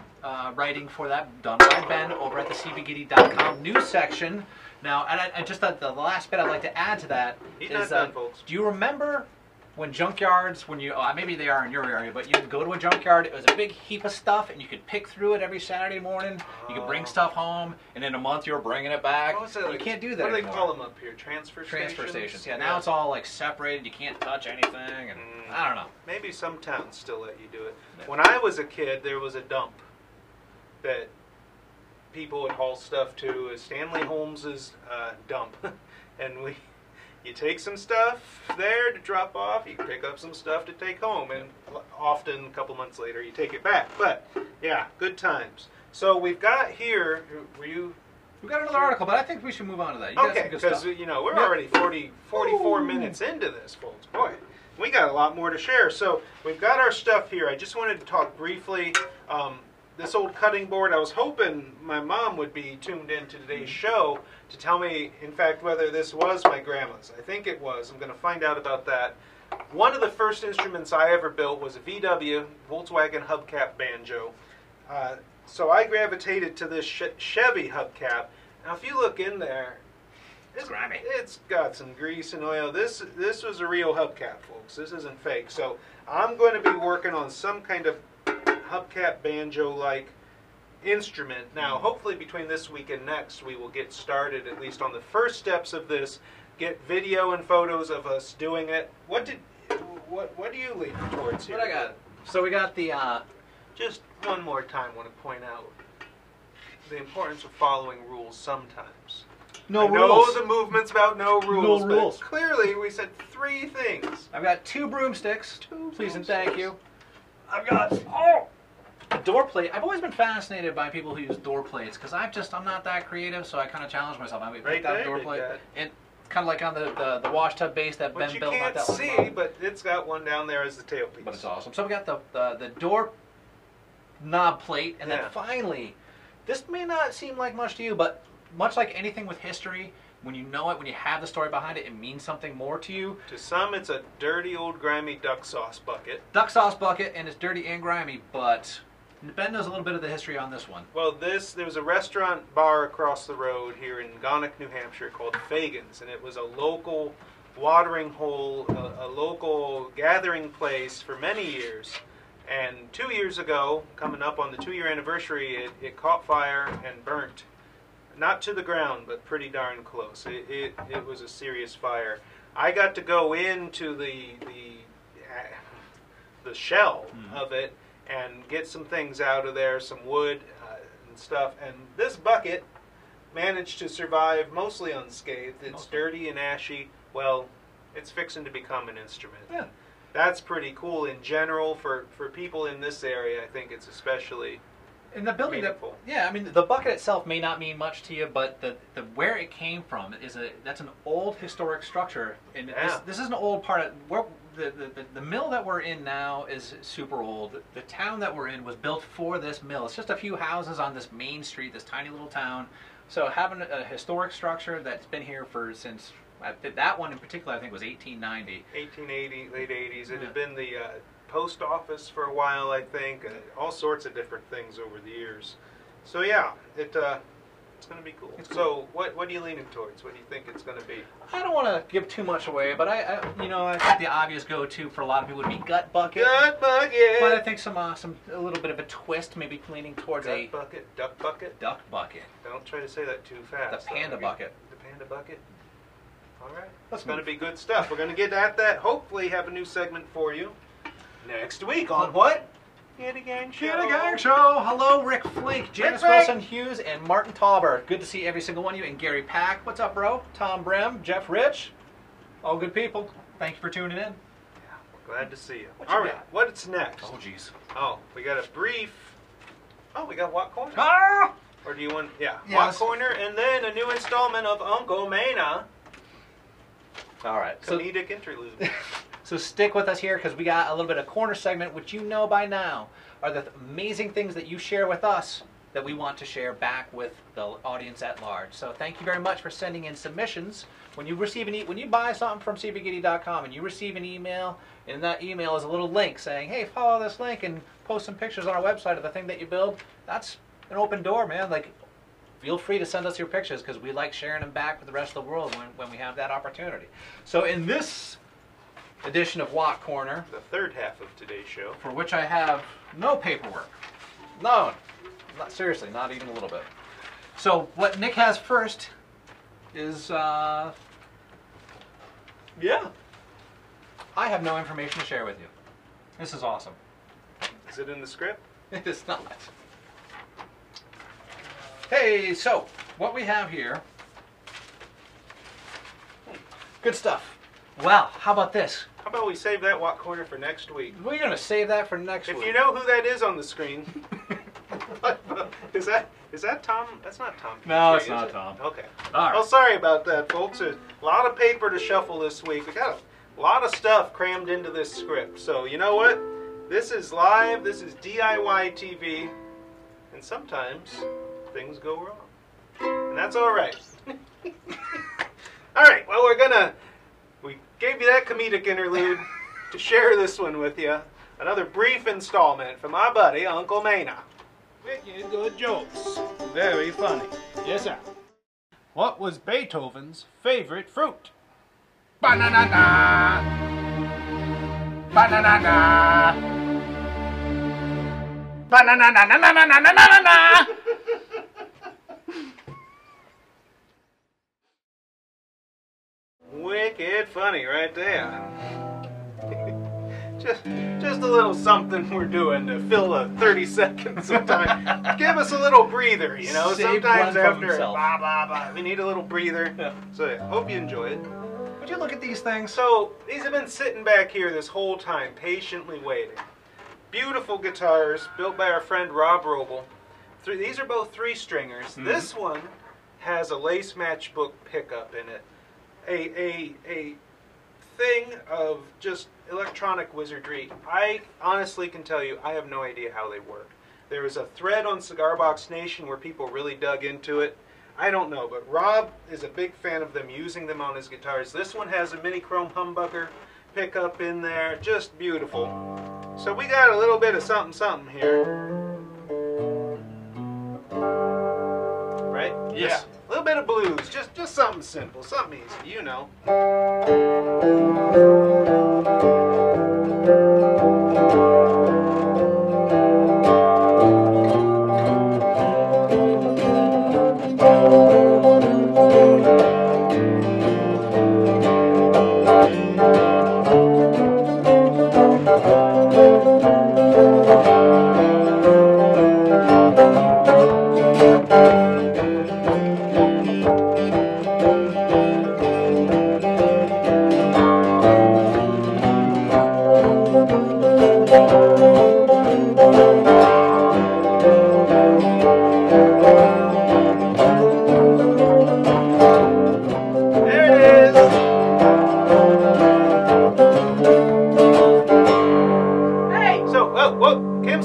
writing for that done by Ben over at the cbgitty.com news section. Now, and I just thought the last bit I'd like to add to that is, folks. Do you remember when junkyards, when you, maybe they are in your area, but you could go to a junkyard, it was a big heap of stuff, and you could pick through it every Saturday morning. You could bring stuff home, and in a month you're bringing it back. You can't do that What do they anymore. call them up here? Transfer stations. Yeah, now it's all like separated. You can't touch anything, and I don't know. Maybe some towns still let you do it. Yeah. When I was a kid, there was a dump that people would haul stuff to, Stanley Holmes's dump, and you take some stuff there to drop off, you pick up some stuff to take home, and often a couple months later you take it back. But yeah, good times. So we've got here, We've got another article, but I think we should move on to that. Okay, because you know, we're already 44 minutes into this, folks. Boy, we got a lot more to share. So we've got our stuff here. I just wanted to talk briefly. This old cutting board, I was hoping my mom would be tuned in to today's show to tell me, in fact, whether this was my grandma's. I think it was. I'm going to find out about that. One of the first instruments I ever built was a VW, Volkswagen hubcap banjo. So I gravitated to this Chevy hubcap. Now, if you look in there, it's got some grease and oil. This was a real hubcap, folks. This isn't fake. So I'm going to be working on some kind of hubcap banjo-like instrument. Now, hopefully between this week and next, we will get started, at least on the first steps of this, get video and photos of us doing it. What do you lean towards here? What I got? So we got the, just one more time, I want to point out the importance of following rules sometimes. No rules. I know the movement's about no rules, no rules. But clearly we said 3 things. I've got 2 broomsticks. Please and thank you. I've got a door plate. I've always been fascinated by people who use door plates because I'm not that creative, so I kind of challenge myself. I picked out a door plate, and kind of like on the wash tub base that Ben built. You can't see, but it's got one down there as the tailpiece. But it's awesome. So we got the door knob plate, and then finally, this may not seem like much to you, but much like anything with history, when you know it, when you have the story behind it, it means something more to you. To some, it's a dirty old grimy duck sauce bucket. Duck sauce bucket, and it's dirty and grimy, but Ben knows a little bit of the history on this one. Well, there was a restaurant bar across the road here in Gonick, New Hampshire called Fagan's, and it was a local watering hole, a local gathering place for many years. And 2 years ago, coming up on the 2-year anniversary, it caught fire and burnt. Not to the ground, but pretty darn close. It was a serious fire. I got to go into the shell of it and get some things out of there, some wood and stuff. And this bucket managed to survive mostly unscathed. It's dirty and ashy. Well, it's fixing to become an instrument. Yeah. That's pretty cool in general for people in this area. I think it's especially in the building meaningful. I mean, the bucket itself may not mean much to you, but the where it came from that's an old historic structure, and this is an old part of where the mill that we're in now is super old. The town that we're in was built for this mill. It's just a few houses on this main street, this tiny little town. So having a historic structure that's been here since that one in particular, I think was 1890. 1880, late 80s. It had been the post office for a while, I think. All sorts of different things over the years. So yeah, it's going to be cool. So what are you leaning towards? What do you think it's going to be? I don't want to give too much away, but I think the obvious go-to for a lot of people would be gut bucket. Gut bucket. But I think a little bit of a twist, maybe leaning towards gut bucket, duck bucket. Duck bucket. Don't try to say that too fast. The panda bucket. The panda bucket. All right. That's going to be good stuff. We're going to get at that. Hopefully have a new segment for you next week on what? Gitty Gang Show. Gitty Gang Show. Hello, Rick Flake, Janice Wilson Hughes, and Martin Tauber. Good to see every single one of you. And Gary Pack. What's up, bro? Tom Brem, Jeff Rich. All good people. Thank you for tuning in. Yeah, we're glad to see you. What All you right. got? What's next? Oh, jeez. Oh, we got a brief. Oh, we got What Corner. Ah! Or do you want? Yeah. Yeah, What Corner, and then a new installment of Uncle Mena. All right. Comedic interlude. So stick with us here because we got a little bit of corner segment, which you know by now are the amazing things that you share with us that we want to share back with the audience at large. So thank you very much for sending in submissions. When you buy something from cbgitty.com and you receive an email, and that email is a little link saying, "Hey, follow this link and post some pictures on our website of the thing that you build." That's an open door, man. Like, feel free to send us your pictures because we like sharing them back with the rest of the world when we have that opportunity. So in this edition of Watt Corner, The third half of today's show. for which I have no paperwork. No, seriously, not even a little bit. So what Nick has first is, I have no information to share with you. This is awesome. Is it in the script? It is not. Hey, so what we have here, good stuff. Well, how about this? How about we save that What Corner for next week? We're going to save that for next week. If you know who that is on the screen, is that Tom? That's not Tom. No, Petrie, it's not is it? Tom. Okay. All right. Well, sorry about that, folks. There's a lot of paper to shuffle this week. We got a lot of stuff crammed into this script. So you know what? This is live. This is DIY TV, and sometimes things go wrong, and that's all right. All right. Well, we gave you that comedic interlude to share this one with you. Another brief installment from my buddy, Uncle Mena. Wicked good jokes. Very funny. Yes, sir. What was Beethoven's favorite fruit? Banana. Banana. Banana. Wicked funny right there. Just a little something we're doing to fill the 30 seconds of time. Give us a little breather, you know. Save Sometimes Glenn from after himself. blah blah blah, we need a little breather. Yeah. So yeah, hope you enjoy it. Would you look at these things? So these have been sitting back here this whole time, patiently waiting. Beautiful guitars built by our friend Rob Roble. These are both 3-stringers. Mm-hmm. This one has a lace matchbook pickup in it. A thing of just electronic wizardry. I honestly can tell you, I have no idea how they work. There was a thread on Cigar Box Nation where people really dug into it. I don't know, but Rob is a big fan of them, using them on his guitars. This one has a mini chrome humbucker pickup in there, just beautiful. So we got a little bit of something here. Yeah, a little bit of blues, just something simple, something easy, you know.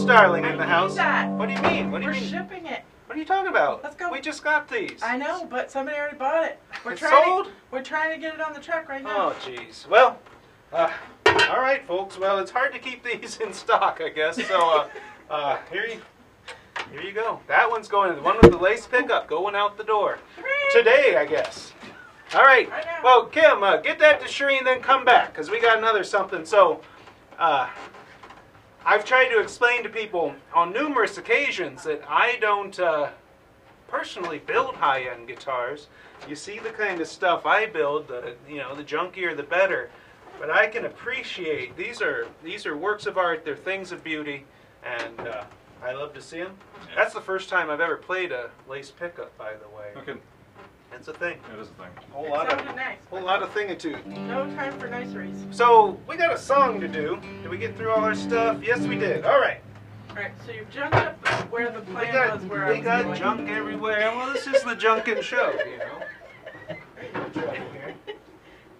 Darling in the house. What do you mean? What do you mean? We're shipping it. What are you talking about? Let's go. We just got these. I know, but somebody already bought it. It's sold? We're trying to get it on the truck right now. Oh, jeez. Well, all right, folks. Well, it's hard to keep these in stock, I guess. So, here you go. That one's going. The one with the lace pickup going out the door today, I guess. All right. Well, Kim, get that to Shireen, then come back because we got another something. So, I've tried to explain to people on numerous occasions that I don't personally build high-end guitars. You see the kind of stuff I build, the junkier the better. But I can appreciate these are works of art. They're things of beauty, and I love to see them. That's the first time I've ever played a lace pickup, by the way. Okay. It's a thing. It is a thing. Whole It lot sounded of nice. whole lot of thingitude. No time for niceries. So we got a song to do. Did we get through all our stuff? Yes, we did. All right. Alright, so you've jumped up where the plan was where I We was got going. junk everywhere. Well, this is the junkin' show, you know.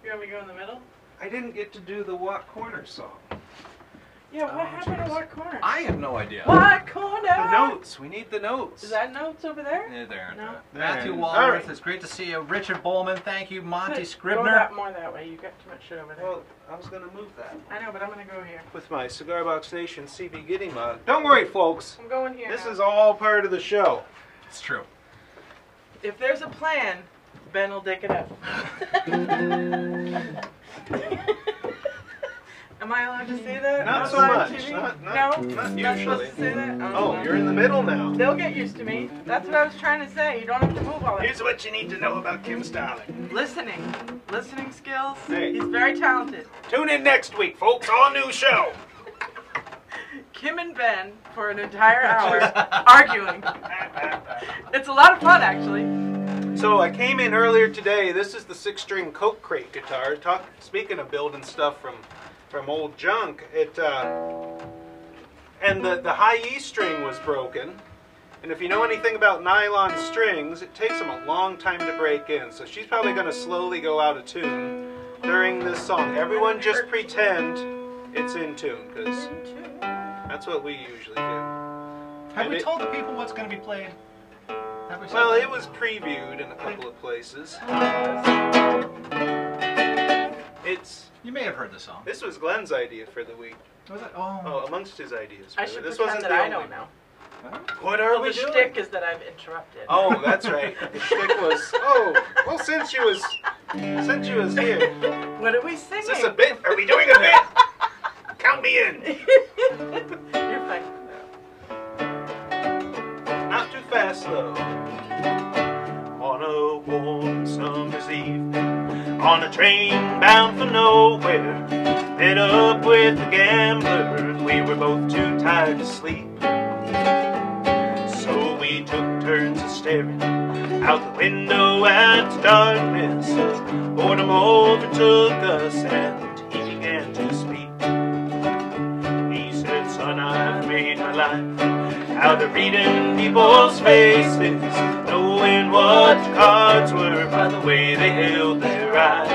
You want me to go in the middle? I didn't get to do the What Corner song. Yeah, what happened to what corner? I have no idea. What corner? The notes. We need the notes. Is that notes over there? Yeah, there. No. Matthew All Walworth, right. it's great to see you. Richard Bowman, thank you. Monty Go Scribner. more that way. You got too much shit over there. Well, I was going to move that I know, but I'm gonna go here. with my Cigar Box Nation CB Gitty mug. Don't worry, folks. I'm going here. This now. is all part of the show. It's true. If there's a plan, Ben will dick it up. Am I allowed to say that? Not on so live much. TV? Not no? usually. Not supposed to say that? Oh, you're in the middle now. They'll get used to me. That's what I was trying to say. You don't have to move all that. Here's what you need to know about Kim Starling. Listening. Listening skills. Hey. He's very talented. Tune in next week, folks. All new show. Kim and Ben for an entire hour arguing. It's a lot of fun, actually. So I came in earlier today. This is the 6-string Coke Crate guitar. Speaking of building stuff from old junk, and the high E string was broken. And if you know anything about nylon strings, it takes them a long time to break in. So she's probably going to slowly go out of tune during this song. Everyone just pretend it's in tune, because that's what we usually do. Have we told the people what's going to be played? Have we said Well, that? it was previewed in a couple of places. You may have heard the song. This was Glenn's idea for the week. Was it? Oh, amongst his ideas. I really. should This pretend wasn't that the I only don't know. What are we The doing? shtick is that I've interrupted. Oh, that's right. The shtick was. Oh, well, since you was here. What are we singing? Is this a bit? Are we doing a bit? Count me in. You're fine. Not too fast though. On a warm summer's evening, on a train bound for nowhere, met up with a gambler. We were both too tired to sleep, so we took turns of staring out the window at the darkness. Boredom overtook us and he began to speak. He said, son, I've made my life out of reading people's faces, knowing what the cards were by the way they held their eyes.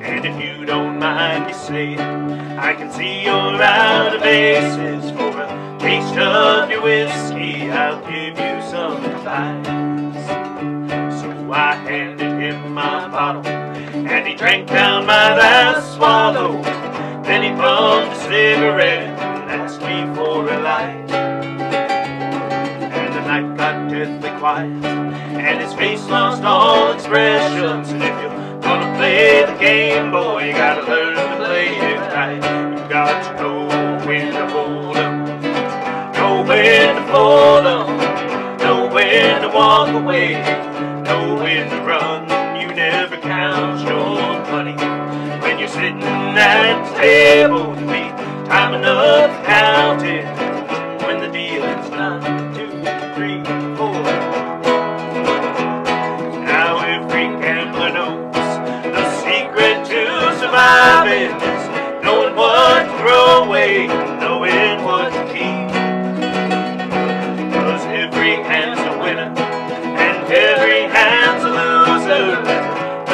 And if you don't mind me saying, I can see you're out of aces. For a taste of your whiskey, I'll give you some advice. So I handed him my bottle, and he drank down my last swallow. Then he pumped a cigarette and asked me for a light. And the night got deathly quiet. white, and his face lost all expressions. And if you're gonna play the game, boy, you gotta learn to play it right. You got to know when to hold 'em, know when to fold 'em, know when to walk away, know when to run. You never count your money when you're sitting at the table. To be time enough to count it when the dealing's done. 2, 3, 4. Now every gambler knows the secret to surviving is knowing what to throw away, knowing what to keep. 'Cause every hand's a winner and every hand's a loser.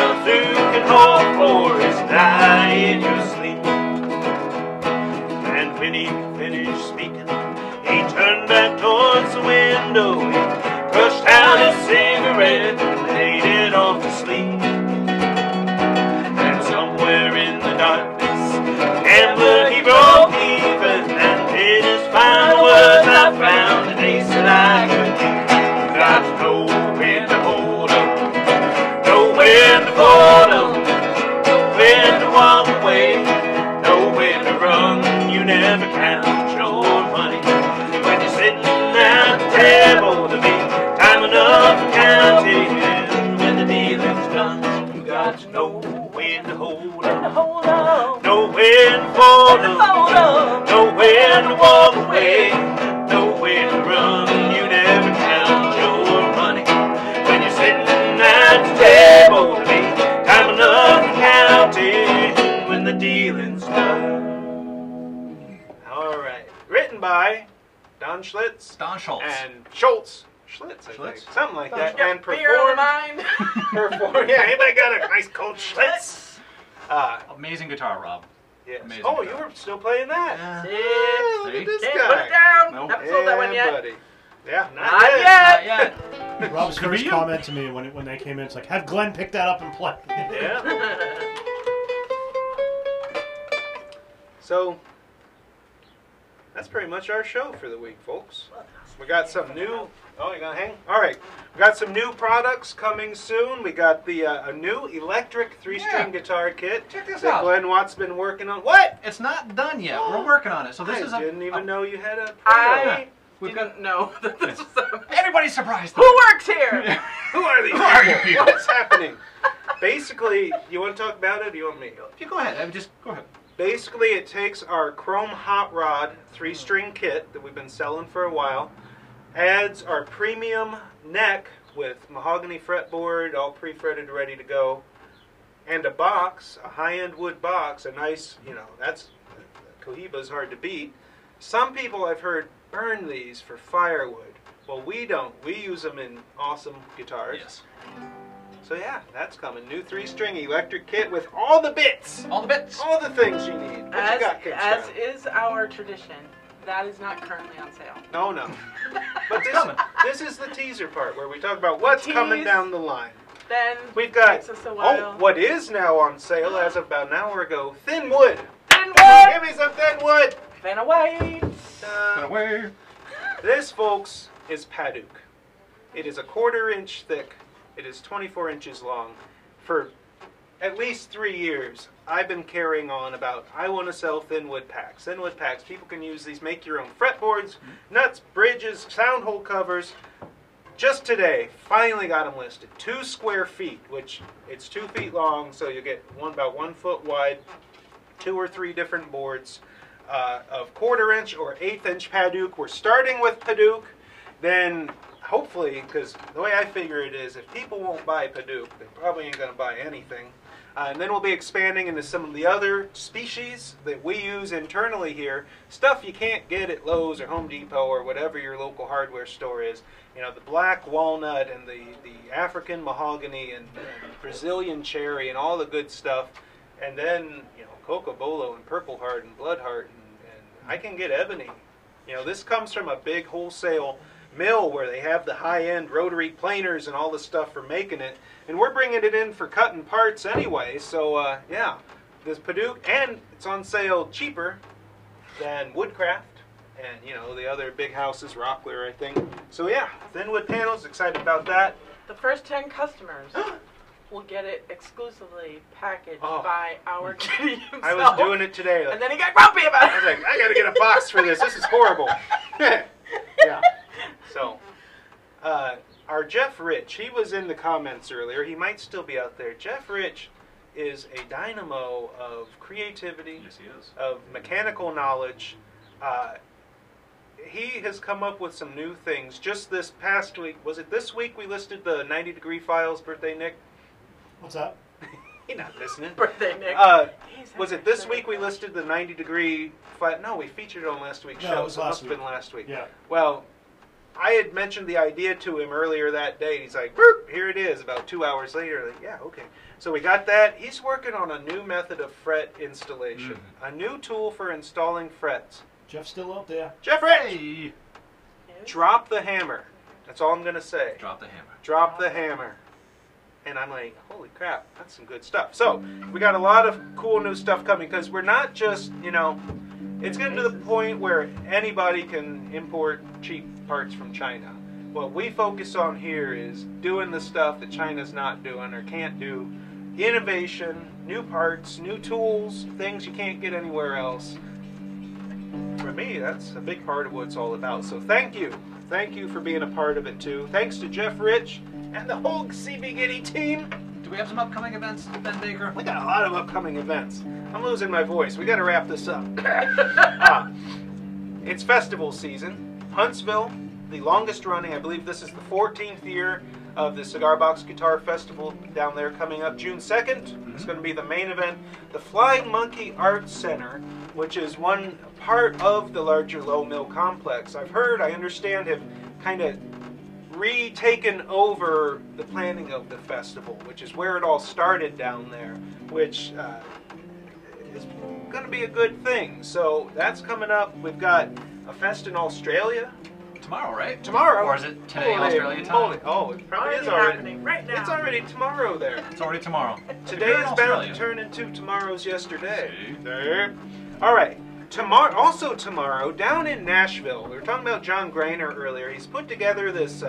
Nothing you can hope for is die in your sleep. And when he finished speaking, he turned back towards the window. He crushed out his cigarette and laid it off to sleep. And somewhere in the darkness, the gambler he broke even and did his final words. I found an ace that I could keep. You got to know when to hold 'em, know when to fold 'em, know when to walk away, know when to run. You never count your money when you're sitting at the table. To be time enough to count it when the dealing's done. You got to know when to hold 'em, know when to fold 'em, know when to walk away, know when to run. You never count your money when you're sitting at the table. To be time enough to count it when the dealing's done. All right. Written by Don Schlitz Don Schultz. and Schultz. Schlitz, I Schlitz? think. Something like that. Yep, And beer on the performed. mind. Yeah, anybody got a nice cold Schlitz? Amazing guitar, Rob. Yes. Amazing Oh, guitar. you were still playing that? See? Look at this Can't guy. put it down. Nope. Haven't sold that one Yeah, yet. buddy. Yeah, not Not yet. yet. Not yet. Rob's Could be first you. comment to me when they came in, it's like, have Glenn pick that up and play. Yeah. So, that's pretty much our show for the week, folks. We got some new... Oh, you gonna hang? All right. We got some new products coming soon. We got the a new electric 3-string Yeah. guitar kit Check this that out. Glenn Watt's been working on. What? It's not done yet. We're working on it. So this I is a... didn't even know you had a... I We've didn't know that this was Everybody's surprised. Who works here? Who are these Who are you people? people? What's happening? Basically, you want to talk about it or do you want me? If you go ahead. Just go ahead. Basically, it takes our chrome hot rod 3-string kit that we've been selling for a while, adds our premium neck with mahogany fretboard, all pre-fretted, ready to go, and a box, a high-end wood box, a nice, that's, Cohiba's hard to beat. Some people I've heard burn these for firewood. Well, we don't. We use them in awesome guitars. Yes. So yeah, that's coming. New 3-string electric kit with all the bits. All the bits. All the things you need. What you got, As Kingstown? is our tradition, that is not currently on sale. No. But coming. this is the teaser part where we talk about what's coming Tease. down the line. Then We've got, takes us a while. what is now on sale as of about an hour ago, thin wood. Thin wood. Give me some thin wood. Then away. Away. This, folks, is Paduk. It is a 1/4 inch thick. It is 24 inches long. For at least 3 years, I've been carrying on about, I want to sell thin wood packs. Thin wood packs, people can use these, make your own fretboards, nuts, bridges, sound hole covers. Just today, finally got them listed. 2 square feet, which it's 2 feet long, so you get about 1 foot wide, 2 or 3 different boards of 1/4 inch or 1/8 inch Paduk. We're starting with Paduk, then hopefully, because the way I figure it is, if people won't buy Paduk, they probably ain't going to buy anything. And then we'll be expanding into some of the other species that we use internally here. Stuff you can't get at Lowe's or Home Depot or whatever your local hardware store is. The black walnut and the African mahogany and Brazilian cherry and all the good stuff. And then, Coco Bolo and Purple Heart and Blood Heart. And I can get ebony. This comes from a big wholesale mill where they have the high-end rotary planers and all the stuff for making it, and we're bringing it in for cutting parts anyway. So yeah, this Paduk, and it's on sale cheaper than Woodcraft And, you know, the other big house is Rockler, I think. So, yeah, Thinwood panels, excited about that. The first 10 customers will get it exclusively packaged Oh. by our Gitty himself. I was doing it today. Like, And then he got grumpy about I it. was like, I gotta get a box for this. This is horrible. Yeah. So, our Jeff Rich, he was in the comments earlier. He might still be out there. Jeff Rich is a dynamo of creativity, Yes, he is. of mechanical knowledge. He has come up with some new things. Just this past week, was it this week we listed the 90 Degree Files birthday, Nick? What's up? He's not listening. Birthday, Nick. Was it this week we listed the 90 Degree File? No, we featured it on last week's No, show. it was So it must last have been last week. Yeah. Well, I had mentioned the idea to him earlier that day. He's like, "Boop, here it is." About 2 hours later, like, yeah, okay. So we got that. He's working on a new method of fret installation, a new tool for installing frets. Jeff's still out there. Jeff Rich, Hey! drop the hammer. That's all I'm gonna say. Drop the hammer. Drop the hammer. And I'm like, holy crap, that's some good stuff. So we got a lot of cool new stuff coming because we're not just, you know, it's getting to the point where anybody can import cheap parts from China. What we focus on here is doing the stuff that China's not doing or can't do. Innovation, new parts, new tools, things you can't get anywhere else. For me, that's a big part of what it's all about. So thank you. Thank you for being a part of it too. Thanks to Jeff Rich and the whole CB Gitty team. Do we have some upcoming events, Ben Baker? We got a lot of upcoming events. I'm losing my voice. We got to wrap this up. It's festival season. Huntsville, the longest running, I believe this is the 14th year of the Cigar Box Guitar Festival down there coming up June 2nd. It's going to be the main event. The Flying Monkey Arts Center, which is one part of the larger Low Mill complex, I've heard, I understand, have kind of retaken over the planning of the festival, which is where it all started down there, which is going to be a good thing. So that's coming up. We've got a fest in Australia. Tomorrow, right? Tomorrow. Or is it today, Holy Australia moly. time? Oh, it probably is Already already. happening right now. It's already tomorrow there. It's already tomorrow. Today If you're is in bound Australia. to turn into tomorrow's yesterday. See? There. All right. Tomorrow, also tomorrow, down in Nashville. We were talking about John Grainer earlier. He's put together this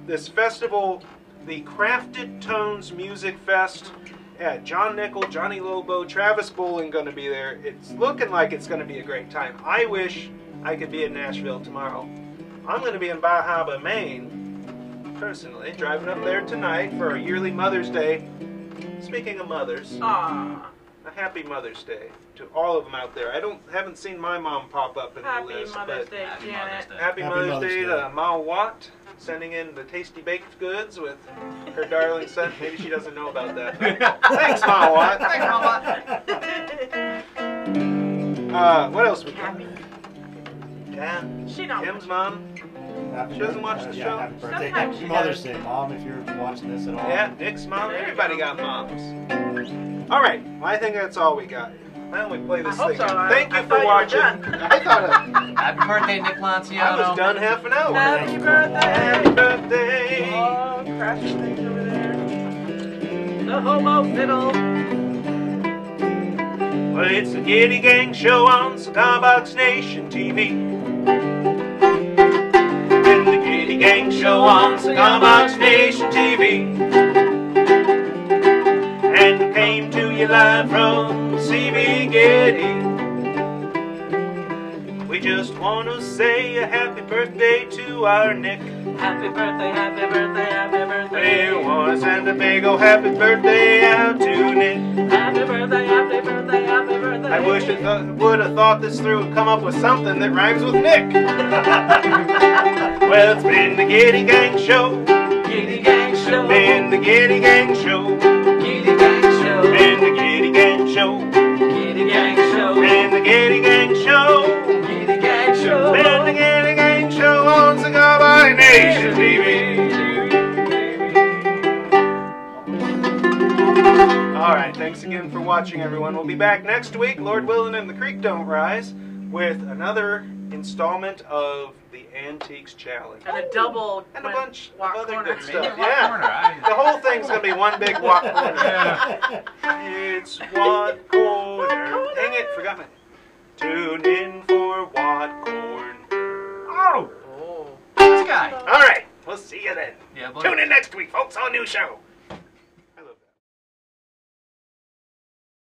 this festival, the Crafted Tones Music Fest. Yeah, John Nickel, Johnny Lobo, Travis Bowling going to be there. It's looking like it's going to be a great time. I wish I could be in Nashville tomorrow. I'm going to be in Bahaba, Maine, personally, driving up there tonight for our yearly Mother's Day. Speaking of mothers, Aw. a happy Mother's Day to all of them out there. haven't seen my mom pop up in the Happy list, Mother's but Day, Happy Janet. Mother's Day. happy Mother's Day to Ma Watt, sending in the tasty baked goods with her darling son. Maybe she doesn't know about that. Thanks, Ma Watt. Thanks, Mama. What else we got? Happy. Yeah. She don't. Kim's mom. Happy She doesn't watch the yeah, show? Happy birthday. Sometimes Happy she Mother's does. Day, Mom, if you're watching this at all. Yeah, Nick's mom. There you Everybody go. got moms. All right. Well, I think that's all we got. Why don't we play this I hope thing? so. Thank I you thought for you were watching. done. I thought Happy birthday, Nick Lanciano. I was done half an hour. Happy birthday. Happy birthday. Oh, crashing things over there. The homo fiddle. Well, it's the Gitty Gang Show on Cigar Box Nation TV. It's the Gitty Gang Show on Cigar Box Nation TV. And we came to you live from CB Gitty. We just want to say a happy birthday to our Nick. Happy birthday, happy birthday, happy birthday. We want to send a big ol' happy birthday out to Nick. Happy birthday, happy birthday, happy birthday. I wish I would have thought this through and come up with something that rhymes with Nick. Well, it's been the Gitty Gang Show. Gitty Gang Show. Been the Gitty Gang Show. Gitty Gang Show. Been the Gitty Gang Show. Gitty Gang Show. Been the Gitty Gang Show. Gitty Gang Show. Been the Gitty Gang Show on Cigar Box Nation TV. All right, thanks again for watching, everyone. We'll be back next week, Lord willing and the creek don't rise, with another installment of the Antiques Challenge. And a double And a win- bunch of walk other corner. good Maybe stuff. a walk Yeah. corner. The whole thing's going to be one big walk corner. Yeah. It's What Corner. Dang it, forgot my. Tune in for What Corn. Oh, Oh. this guy. All right, we'll see you then. Yeah, but Tune in next week, folks, on new show.